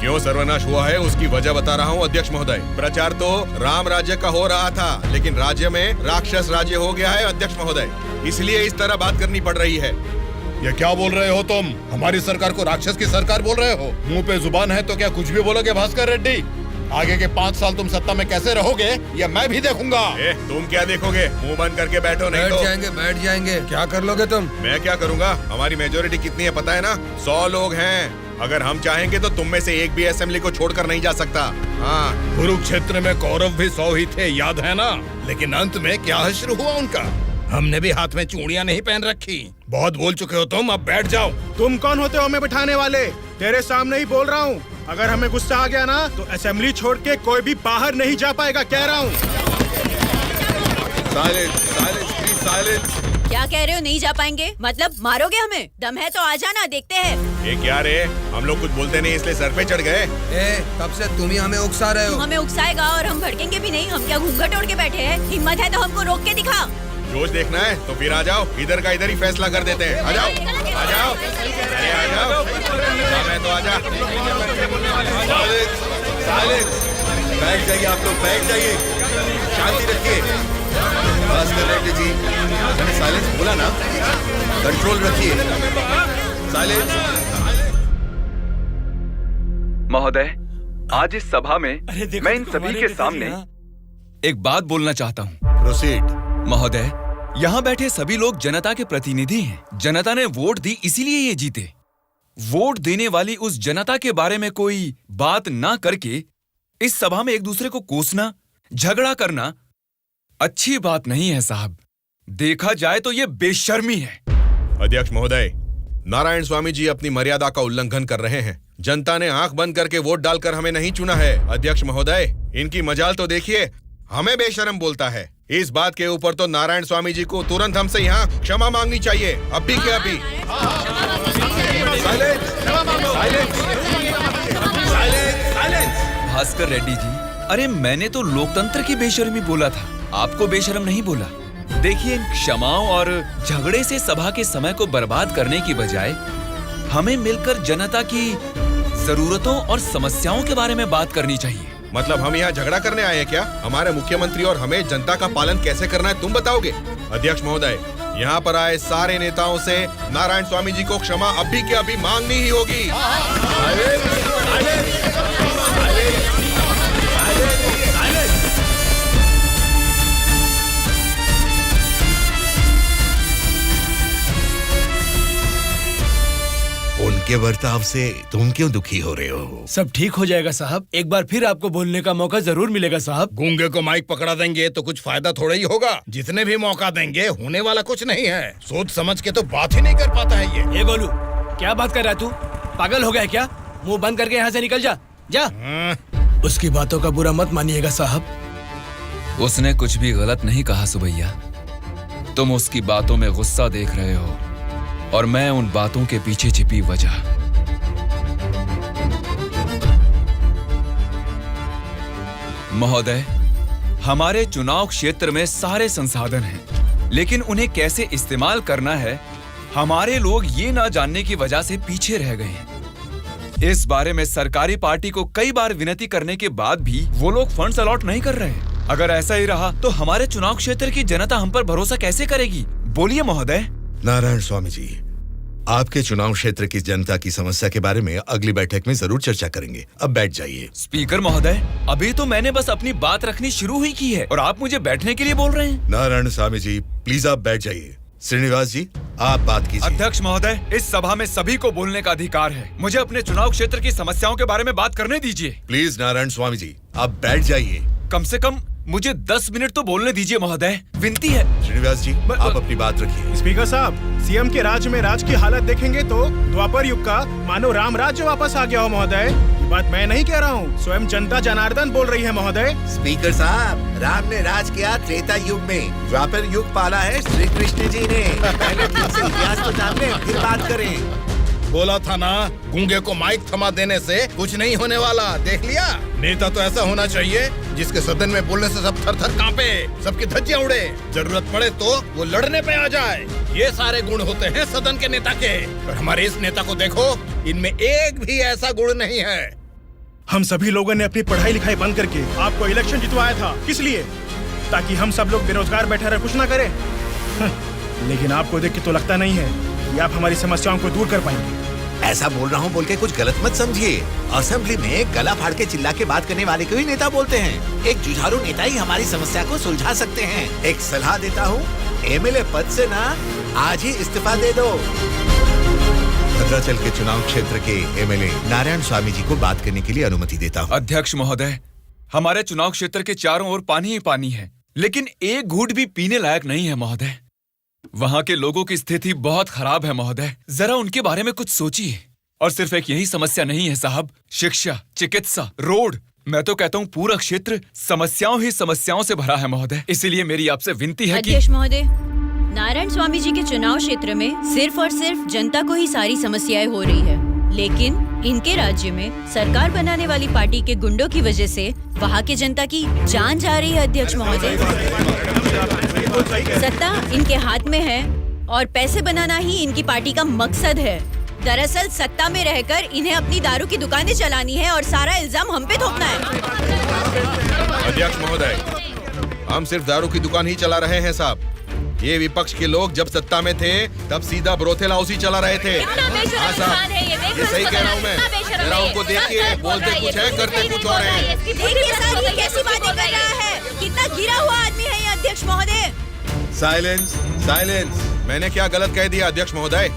क्यों सर्वनाश हुआ है उसकी वजह बता रहा हूँ अध्यक्ष महोदय। प्रचार तो राम राज्य का हो रहा था, लेकिन राज्य में राक्षस राज्य हो गया है अध्यक्ष महोदय, इसलिए इस तरह बात करनी पड़ रही है। ये क्या बोल रहे हो तुम? हमारी सरकार को राक्षस की सरकार बोल रहे हो? मुंह पे जुबान है तो क्या कुछ भी बोलोगे भास्कर रेड्डी? आगे के 5 साल तुम सत्ता में कैसे रहोगे ये मैं भी देखूंगा। तुम क्या देखोगे? मुंह बंद करके बैठो, नहीं तो बैठ जाएंगे। क्या कर लोगे तुम? मैं क्या करूंगा? हमारी मेजोरिटी कितनी है पता है ना? 100 लोग हैं। अगर हम चाहेंगे तो तुम में से एक भी असेंबली को छोड़कर नहीं जा सकता। हाँ, कुरुक्षेत्र में कौरव भी 100 ही थे, याद है ना? लेकिन अंत में क्या हश्र हुआ उनका? हमने भी हाथ में चूड़ियां नहीं पहन रखी। बहुत बोल चुके हो तुम, अब बैठ जाओ। तुम कौन होते हो हमें बिठाने वाले? तेरे सामने ही बोल रहा हूँ, अगर हमें गुस्सा आ गया ना तो असेंबली छोड़ के कोई भी बाहर नहीं जा पाएगा, कह रहा हूँ। क्या कह रहे हो? नहीं जा पाएंगे मतलब मारोगे हमें? दम है तो आ जाना, देखते हैं। ये क्या रे? हम लोग कुछ बोलते नहीं इसलिए सर पे चढ़ गए। तब से तुम ही हमें उकसा रहे हो। तू हमें उकसाएगा और हम भड़केंगे भी नहीं? हम क्या घूंघट ओढ़ के बैठे हैं? हिम्मत है तो हमको रोक के दिखा। जोश देखना है तो फिर आ जाओ, इधर का इधर ही फैसला कर देते हैं। आ जाओ, आ जाओ, अरे आ जाओ, मैं तो आ जा। बैठ जाइए आप लोग, बैठ जाइए, शांति रखिए। भास्कर रेड्डी जी, मैंने साइलेंस बोला ना, कंट्रोल रखिए। साइलेंस। महोदय, आज इस सभा में मैं इन सभी के सामने एक बात बोलना चाहता हूँ। प्रोसीड। महोदय, यहाँ बैठे सभी लोग जनता के प्रतिनिधि हैं। जनता ने वोट दी इसीलिए ये जीते। वोट देने वाली उस जनता के बारे में कोई बात ना करके इस सभा में एक दूसरे को कोसना, झगड़ा करना अच्छी बात नहीं है साहब। देखा जाए तो ये बेशर्मी है। अध्यक्ष महोदय, नारायण स्वामी जी अपनी मर्यादा का उल्लंघन कर रहे हैं। जनता ने आंख बंद करके वोट डालकर हमें नहीं चुना है। अध्यक्ष महोदय, इनकी मजाल तो देखिए, हमें बेशरम बोलता है। इस बात के ऊपर तो नारायण स्वामी जी को तुरंत हमसे यहाँ क्षमा मांगनी चाहिए, अभी के अभी। भास्कर रेड्डी जी, अरे मैंने तो लोकतंत्र की बेशर्मी बोला था, आपको बेशरम नहीं बोला। देखिए, इन क्षमाओं और झगड़े से सभा के समय को बर्बाद करने की बजाय हमें मिलकर जनता की जरूरतों और समस्याओं के बारे में बात करनी चाहिए। मतलब हम यहाँ झगड़ा करने आए हैं क्या? हमारे मुख्यमंत्री और हमें जनता का पालन कैसे करना है तुम बताओगे? अध्यक्ष महोदय, यहाँ पर आए सारे नेताओं से नारायण स्वामी जी को क्षमा अभी के अभी मांगनी ही होगी। उनके बर्ताव से तुम क्यों दुखी हो रहे हो? सब ठीक हो जाएगा साहब, एक बार फिर आपको बोलने का मौका जरूर मिलेगा साहब। गूंगे को माइक पकड़ा देंगे तो कुछ फायदा थोड़ा ही होगा। जितने भी मौका देंगे होने वाला कुछ नहीं है। सोच समझ के तो बात ही नहीं कर पाता है ये। बोलू, क्या बात कर रहा है तू? पागल हो गया है क्या? मुंह बंद करके यहाँ से निकल जा, जा। उसकी बातों का बुरा मत मानिएगा साहब। उसने कुछ भी गलत नहीं कहा सुबैया। तुम उसकी बातों में गुस्सा देख रहे हो और मैं उन बातों के पीछे छिपी वजह। महोदय, हमारे चुनाव क्षेत्र में सारे संसाधन हैं, लेकिन उन्हें कैसे इस्तेमाल करना है हमारे लोग ये ना जानने की वजह से पीछे रह गए हैं। इस बारे में सरकारी पार्टी को कई बार विनती करने के बाद भी वो लोग फंड्स अलॉट नहीं कर रहे। अगर ऐसा ही रहा तो हमारे चुनाव क्षेत्र की जनता हम पर भरोसा कैसे करेगी? बोलिए महोदय। नारायण स्वामी जी, आपके चुनाव क्षेत्र की जनता की समस्या के बारे में अगली बैठक में जरूर चर्चा करेंगे। अब बैठ जाइए। स्पीकर महोदय, अभी तो मैंने बस अपनी बात रखनी शुरू ही की है और आप मुझे बैठने के लिए बोल रहे हैं। नारायण स्वामी जी, प्लीज आप बैठ जाइए। श्रीनिवास जी, आप बात कीजिए। अध्यक्ष महोदय, इस सभा में सभी को बोलने का अधिकार है। मुझे अपने चुनाव क्षेत्र की समस्याओं के बारे में बात करने दीजिए। प्लीज नारायण स्वामी जी, आप बैठ जाइए। कम से कम मुझे 10 मिनट तो बोलने दीजिए महोदय, विनती है। श्रीनिवास जी, आप अपनी बात रखिए। स्पीकर साहब, सीएम के राज्य में राज की हालत देखेंगे तो द्वापर युग का मानो राम राज्य वापस आ गया हो महोदय। ये बात मैं नहीं कह रहा हूँ, स्वयं जनता जनार्दन बोल रही है महोदय। स्पीकर साहब, राम ने राज किया त्रेता युग में, द्वापर युग पाला है श्री कृष्ण जी ने। पहले ठीक से इतिहास तो जान लें, फिर बात करें। बोला था ना, गूंगे को माइक थमा देने से कुछ नहीं होने वाला। देख लिया, नेता तो ऐसा होना चाहिए जिसके सदन में बोलने से सब थर थर कांपे, सबकी धज्जियां उड़े, जरूरत पड़े तो वो लड़ने पे आ जाए। ये सारे गुण होते हैं सदन के नेता के। और हमारे इस नेता को देखो, इनमें एक भी ऐसा गुण नहीं है। हम सभी लोगों ने अपनी पढ़ाई लिखाई बंद करके आपको इलेक्शन जितवाया था। किस लिए? ताकि हम सब लोग बेरोजगार बैठे रहे, कुछ ना करें। लेकिन आपको देख के तो लगता नहीं है कि आप हमारी समस्याओं को दूर कर पाएंगे। ऐसा बोल रहा हूँ बोल के कुछ गलत मत समझिए। असेंबली में गला फाड़ के चिल्ला के बात करने वाले को ही नेता बोलते हैं। एक जुझारू नेता ही हमारी समस्या को सुलझा सकते हैं। एक सलाह देता हूँ, एमएलए पद से ना आज ही इस्तीफा दे दो। भद्राचल के चुनाव क्षेत्र के एमएलए नारायण स्वामी जी को बात करने के लिए अनुमति देता हूँ। अध्यक्ष महोदय, हमारे चुनाव क्षेत्र के चारों ओर पानी ही पानी है, लेकिन एक घूंट भी पीने लायक नहीं है महोदय। वहाँ के लोगों की स्थिति बहुत खराब है महोदय, जरा उनके बारे में कुछ सोचिए। और सिर्फ एक यही समस्या नहीं है साहब, शिक्षा, चिकित्सा, रोड, मैं तो कहता हूँ पूरा क्षेत्र समस्याओं ही समस्याओं से भरा है महोदय। इसीलिए मेरी आपसे विनती है कि अध्यक्ष महोदय, नारायण स्वामी जी के चुनाव क्षेत्र में सिर्फ और सिर्फ जनता को ही सारी समस्याएं हो रही है, लेकिन इनके राज्य में सरकार बनाने वाली पार्टी के गुंडों की वजह से वहाँ के जनता की जान जा रही है। अध्यक्ष महोदय, सत्ता इनके हाथ में है और पैसे बनाना ही इनकी पार्टी का मकसद है। दरअसल सत्ता में रहकर इन्हें अपनी दारू की दुकानें चलानी है और सारा इल्जाम हम पे थोपना है। अध्यक्ष महोदय, हम सिर्फ दारू की दुकान ही चला रहे हैं साहब। ये विपक्ष के लोग जब सत्ता में थे तब सीधा ब्रोथेल हाउस ही चला रहे थे। हाँ साहब, ये सही कह रहा हूँ मैं। जरा उनको देखिए, बोलते कुछ है करते कुछ और है। देखिए सर, ये कैसी बातें कर रहा है, कितना गिरा हुआ आदमी है ये अध्यक्ष महोदय। Silence, silence. मैंने क्या गलत कह दिया अध्यक्ष महोदय?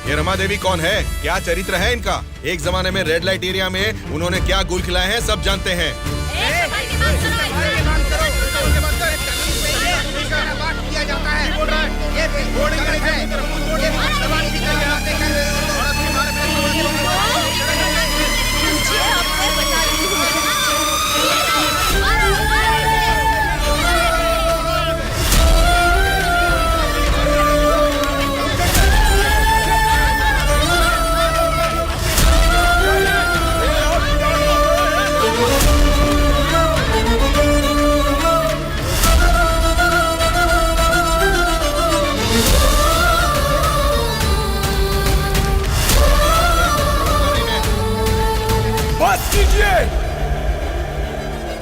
ये रमा देवी कौन है, क्या चरित्र है इनका? एक जमाने में रेड लाइट एरिया में उन्होंने क्या गुल खिलाए हैं सब जानते हैं।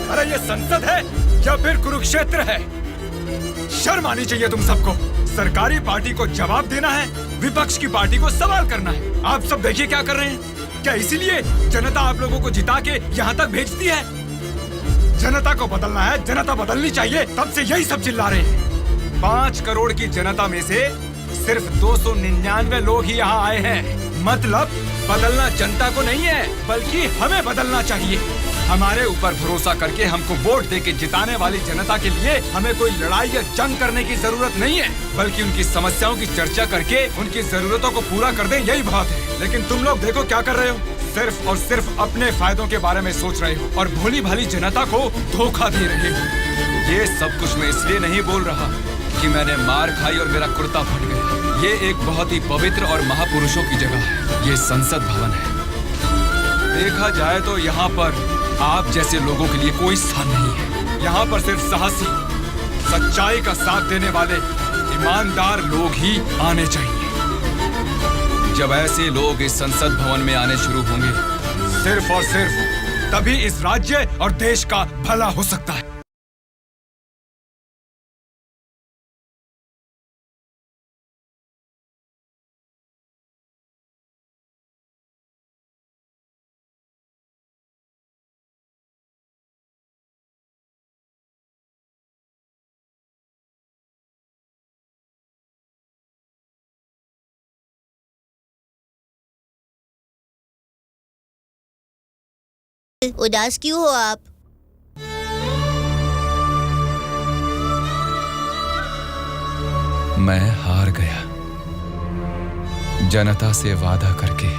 अरे ये संसद है या फिर कुरुक्षेत्र है? शर्म आनी चाहिए तुम सबको। सरकारी पार्टी को जवाब देना है, विपक्ष की पार्टी को सवाल करना है। आप सब देखिए क्या कर रहे हैं। क्या इसीलिए जनता आप लोगों को जिता के यहाँ तक भेजती है? जनता को बदलना है, जनता बदलनी चाहिए, तब से यही सब चिल्ला रहे हैं। 5 करोड़ की जनता में से सिर्फ 299 लोग ही यहाँ आए हैं। मतलब बदलना जनता को नहीं है, बल्कि हमें बदलना चाहिए। हमारे ऊपर भरोसा करके हमको वोट देके जिताने वाली जनता के लिए हमें कोई लड़ाई या जंग करने की जरूरत नहीं है, बल्कि उनकी समस्याओं की चर्चा करके उनकी जरूरतों को पूरा कर दें, यही बहुत है। लेकिन तुम लोग देखो क्या कर रहे हो, सिर्फ और सिर्फ अपने फायदों के बारे में सोच रहे हो और भोली भाली जनता को धोखा दे रहे हो। ये सब कुछ मैं इसलिए नहीं बोल रहा कि मैंने मार खाई और मेरा कुर्ता फट गया। ये एक बहुत ही पवित्र और महापुरुषों की जगह है, ये संसद भवन है। देखा जाए तो यहाँ पर आप जैसे लोगों के लिए कोई स्थान नहीं है। यहाँ पर सिर्फ साहसी, सच्चाई का साथ देने वाले ईमानदार लोग ही आने चाहिए। जब ऐसे लोग इस संसद भवन में आने शुरू होंगे, सिर्फ और सिर्फ तभी इस राज्य और देश का भला हो सकता है। उदास क्यों हो आप? मैं हार गया। जनता से वादा करके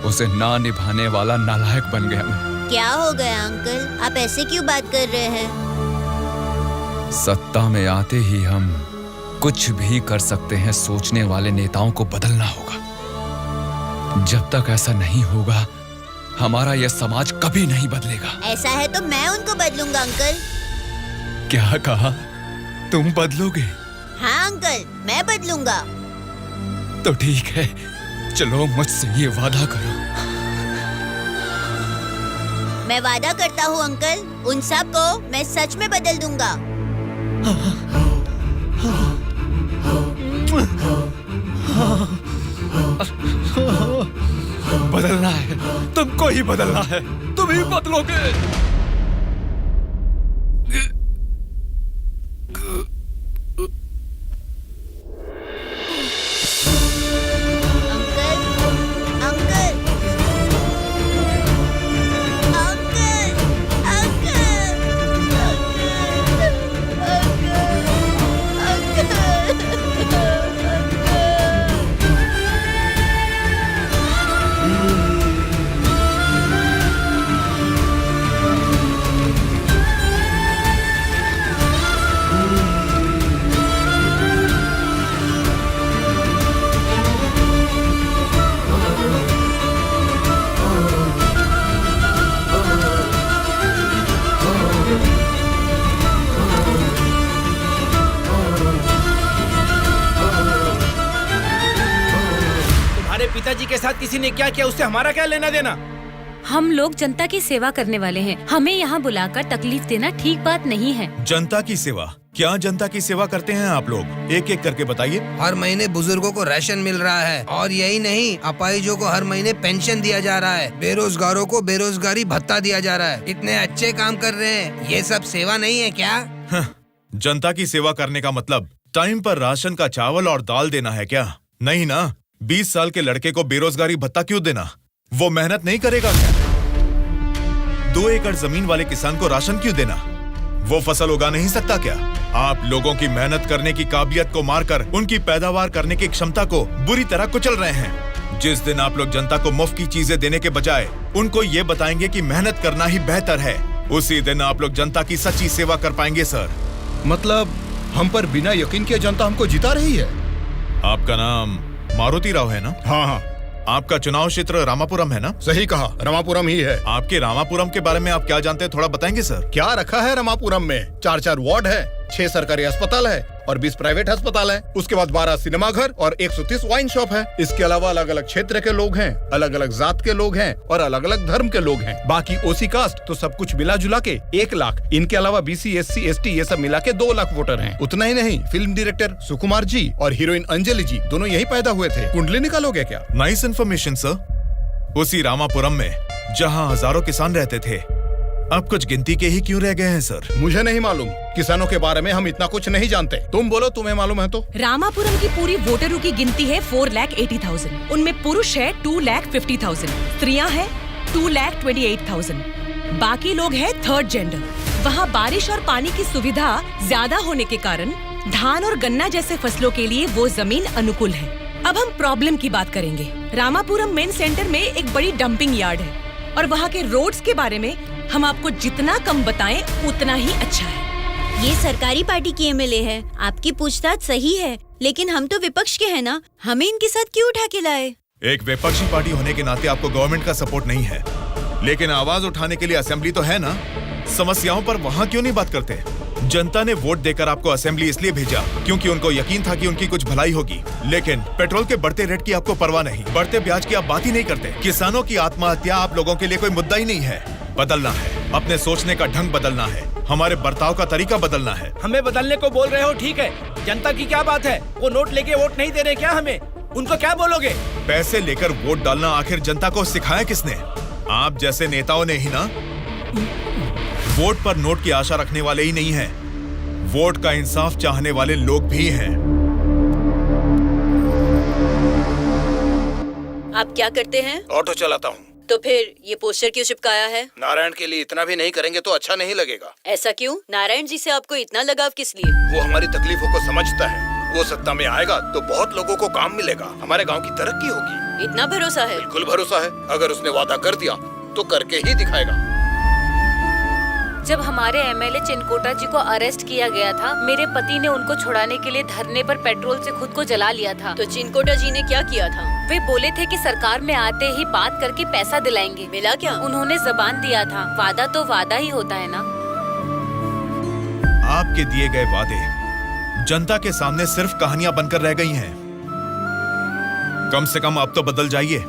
उसे ना निभाने वाला नालायक बन गया मैं। क्या हो गया अंकल, आप ऐसे क्यों बात कर रहे हैं? सत्ता में आते ही हम कुछ भी कर सकते हैं, सोचने वाले नेताओं को बदलना होगा। जब तक ऐसा नहीं होगा हमारा यह समाज कभी नहीं बदलेगा। ऐसा है तो मैं उनको बदलूंगा अंकल। क्या कहा? तुम बदलोगे? हाँ अंकल, मैं बदलूंगा। तो ठीक है, चलो मुझसे ये वादा करो। मैं वादा करता हूँ अंकल, उन सब को मैं सच में बदल दूंगा। बदलना है, तुमको ही बदलना है, तुम ही बदलोगे। पिताजी के साथ किसी ने क्या किया, उससे हमारा क्या लेना देना? हम लोग जनता की सेवा करने वाले हैं, हमें यहाँ बुलाकर तकलीफ देना ठीक बात नहीं है। जनता की सेवा? क्या जनता की सेवा करते हैं आप लोग? एक एक करके बताइए। हर महीने बुजुर्गों को राशन मिल रहा है, और यही नहीं, अपाहिजों को हर महीने पेंशन दिया जा रहा है, बेरोजगारों को बेरोजगारी भत्ता दिया जा रहा है। इतने अच्छे काम कर रहे हैं, ये सब सेवा नहीं है क्या? जनता की सेवा करने का मतलब टाइम पर राशन का चावल और दाल देना है क्या? नहीं ना। 20 साल के लड़के को बेरोजगारी भत्ता क्यों देना? वो मेहनत नहीं करेगा क्या? 2 एकड़ जमीन वाले किसान को राशन क्यों देना? वो फसल उगा नहीं सकता क्या? आप लोगों की मेहनत करने की काबिलियत को मारकर उनकी पैदावार करने की क्षमता को बुरी तरह कुचल रहे हैं। जिस दिन आप लोग जनता को मुफ्त की चीजें देने के बजाय उनको ये बताएंगे कि मेहनत करना ही बेहतर है, उसी दिन आप लोग जनता की सच्ची सेवा कर पाएंगे सर। मतलब हम पर बिना यकीन के जनता हमको जिता रही है। आपका नाम मारुति राव है ना? हाँ हाँ। आपका चुनाव क्षेत्र रामापुरम है ना? सही कहा, रामापुरम ही है। आपके रामापुरम के बारे में आप क्या जानते हैं, थोड़ा बताएंगे सर? क्या रखा है रामापुरम में? 4 वार्ड है, 6 सरकारी अस्पताल है और 20 प्राइवेट अस्पताल है। उसके बाद 12 सिनेमा घर और 130 वाइन शॉप है। इसके अलावा अलग अलग क्षेत्र के लोग हैं, अलग अलग जात के लोग हैं और अलग अलग धर्म के लोग हैं। बाकी ओसी कास्ट तो सब कुछ मिला जुला के 1 लाख। इनके अलावा BC SC ST ये सब मिला के 2 लाख वोटर हैं। उतना ही नहीं, फिल्म डायरेक्टर सुकुमार जी और हीरोइन अंजलि जी दोनों यही पैदा हुए थे। कुंडली निकालोगे क्या? Nice information sir. उसी रामापुरम में जहाँ हजारों किसान रहते थे, अब कुछ गिनती के ही क्यों रह गए हैं सर? मुझे नहीं मालूम, किसानों के बारे में हम इतना कुछ नहीं जानते। तुम बोलो, तुम्हें मालूम है तो? रामापुरम की पूरी वोटरों की गिनती है 4,80,000। उनमें पुरुष है 2,50,000, स्त्रियां हैं 2,28,000, बाकी लोग हैं 3rd जेंडर। वहाँ बारिश और पानी की सुविधा ज्यादा होने के कारण धान और गन्ना जैसे फसलों के लिए वो जमीन अनुकूल है। अब हम प्रॉब्लम की बात करेंगे। रामापुरम मेन सेंटर में एक बड़ी डंपिंग यार्ड है और वहाँ के रोड्स के बारे में हम आपको जितना कम बताएं उतना ही अच्छा है। ये सरकारी पार्टी की MLA है, आपकी पूछताछ सही है, लेकिन हम तो विपक्ष के हैं ना, हमें इनके साथ क्यों उठा के लाए? एक विपक्षी पार्टी होने के नाते आपको गवर्नमेंट का सपोर्ट नहीं है, लेकिन आवाज उठाने के लिए असेंबली तो है ना। समस्याओं पर वहाँ क्यों नहीं बात करते? जनता ने वोट देकर आपको असेंबली इसलिए भेजा क्योंकि उनको यकीन था कि उनकी कुछ भलाई होगी, लेकिन पेट्रोल के बढ़ते रेट की आपको परवाह नहीं, बढ़ते ब्याज की आप बात ही नहीं करते। किसानों की आत्महत्या आप लोगों के लिए कोई मुद्दा ही नहीं है। बदलना है, अपने सोचने का ढंग बदलना है, हमारे बर्ताव का तरीका बदलना है। हमें बदलने को बोल रहे हो, ठीक है, जनता की क्या बात है? वो नोट लेके वोट नहीं दे रहे क्या हमें? उनको क्या बोलोगे? पैसे लेकर वोट डालना आखिर जनता को सिखाया किसने? आप जैसे नेताओं ने ही ना। वोट पर नोट की आशा रखने वाले ही नहीं है, वोट का इंसाफ चाहने वाले लोग भी हैं। आप क्या करते हैं? ऑटो चलाता हूँ। तो फिर ये पोस्टर क्यों चिपकाया है? नारायण के लिए इतना भी नहीं करेंगे तो अच्छा नहीं लगेगा। ऐसा क्यों? नारायण जी से आपको इतना लगाव किस लिए? वो हमारी तकलीफों को समझता है। वो सत्ता में आएगा तो बहुत लोगों को काम मिलेगा, हमारे गांव की तरक्की होगी। इतना भरोसा है? बिल्कुल भरोसा है। अगर उसने वादा कर दिया तो करके ही दिखाएगा। जब हमारे एमएलए चिनकोटा जी को अरेस्ट किया गया था, मेरे पति ने उनको छुड़ाने के लिए धरने पर पेट्रोल से खुद को जला लिया था। तो चिनकोटा जी ने क्या किया था? वे बोले थे कि सरकार में आते ही बात करके पैसा दिलाएंगे। मिला क्या? उन्होंने जबान दिया था। वादा तो वादा ही होता है ना। आपके दिए गए वादे जनता के सामने सिर्फ कहानियां बनकर रह गई हैं। कम से कम अब तो बदल जाइए।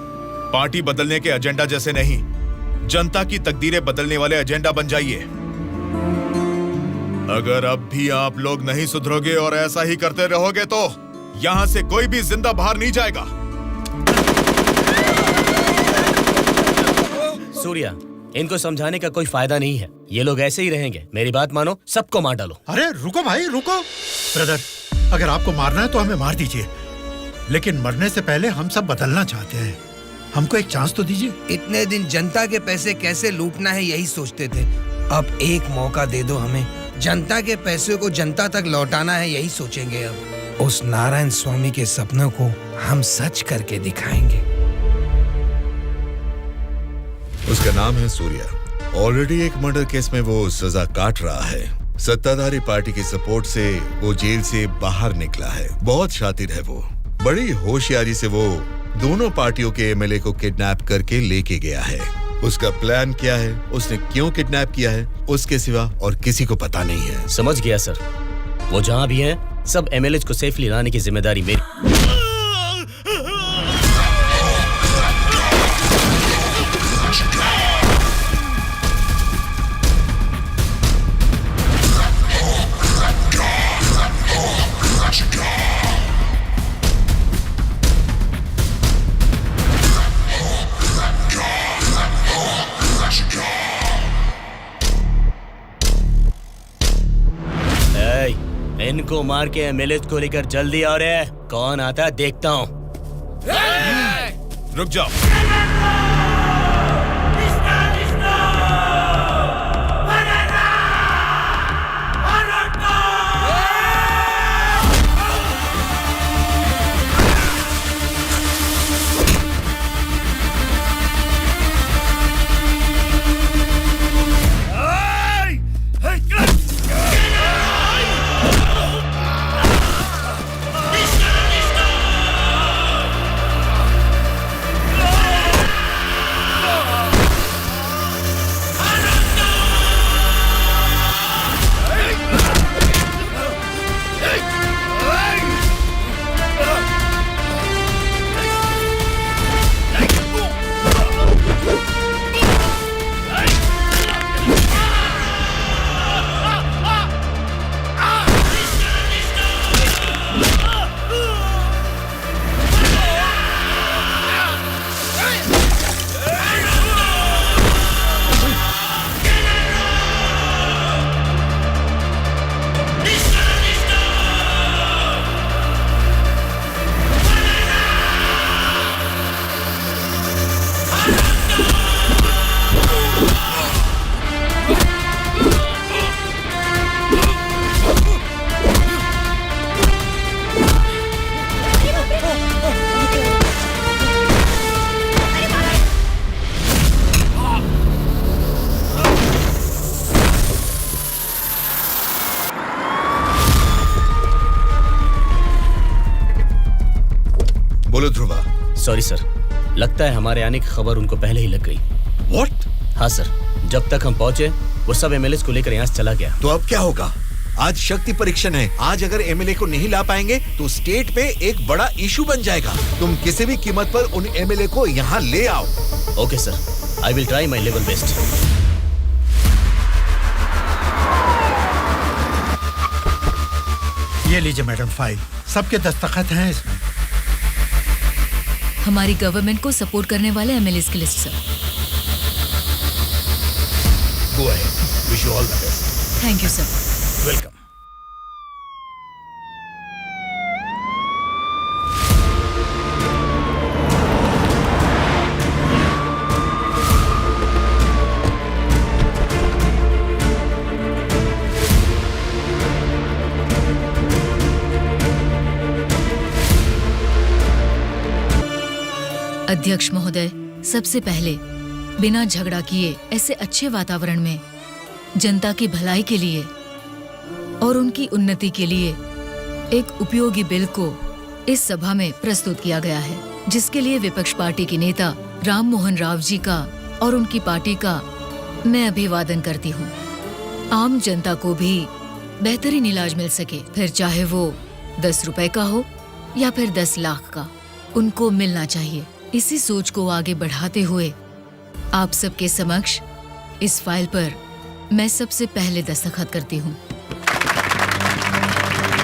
पार्टी बदलने के एजेंडा जैसे नहीं, जनता की तकदीरें बदलने वाले एजेंडा बन जाइए। अगर अब भी आप लोग नहीं सुधरोगे और ऐसा ही करते रहोगे तो यहां से कोई भी जिंदा बाहर नहीं जाएगा। सूर्या, इनको समझाने का कोई फायदा नहीं है। ये लोग ऐसे ही रहेंगे। मेरी बात मानो, सबको मार डालो। अरे रुको भाई, रुको। ब्रदर, अगर आपको मारना है तो हमें मार दीजिए, लेकिन मरने से पहले हम सब बदलना चाहते हैं। हमको एक चांस तो दीजिए। इतने दिन जनता के पैसे कैसे लूटना है यही सोचते थे। अब एक मौका दे दो हमें। जनता के पैसे को जनता तक लौटाना है यही सोचेंगे। अब उस नारायण स्वामी के सपनों को हम सच करके दिखाएंगे। उसका नाम है सूर्या। ऑलरेडी एक मर्डर केस में वो सजा काट रहा है। सत्ताधारी पार्टी की सपोर्ट से वो जेल से बाहर निकला है। बहुत शातिर है वो। बड़ी होशियारी से वो दोनों पार्टियों के एमएलए को किडनैप करके लेके गया है। उसका प्लान क्या है, उसने क्यों किडनैप किया है, उसके सिवा और किसी को पता नहीं है। समझ गया सर। वो जहां भी हैं, सब एमएलए को सेफली लाने की जिम्मेदारी मेरी। इनको मार के एमएलए को लेकर जल्दी आ रहे हैं। कौन आता है देखता हूँ। रुक जाओ। सॉरी सर, लगता है हमारे आने की खबर उनको पहले ही लग गई। What? हाँ सर, जब तक हम पहुंचे वो सब एमएलए को लेकर यहाँ से चला गया। तो अब क्या होगा? आज शक्ति परीक्षण है। आज अगर एमएलए को नहीं ला पाएंगे तो स्टेट पे एक बड़ा इशू बन जाएगा। तुम किसी भी कीमत पर उन एमएलए को यहाँ ले आओ। Okay sir, I will try my level best. ये लीजिए मैडम फाइल, सबके दस्तखत हैं इसमें। हमारी गवर्नमेंट को सपोर्ट करने वाले एमएलए की list sir. Go ahead, wish you all the best. Thank you sir. Welcome. अध्यक्ष महोदय, सबसे पहले बिना झगड़ा किए ऐसे अच्छे वातावरण में जनता की भलाई के लिए और उनकी उन्नति के लिए एक उपयोगी बिल को इस सभा में प्रस्तुत किया गया है, जिसके लिए विपक्ष पार्टी के नेता राम मोहन राव जी का और उनकी पार्टी का मैं अभिवादन करती हूँ। आम जनता को भी बेहतरीन इलाज मिल सके, फिर चाहे वो 10 रुपए का हो या फिर 10 लाख का, उनको मिलना चाहिए। इसी सोच को आगे बढ़ाते हुए आप सबके समक्ष इस फाइल पर मैं सबसे पहले दस्तखत करती हूँ।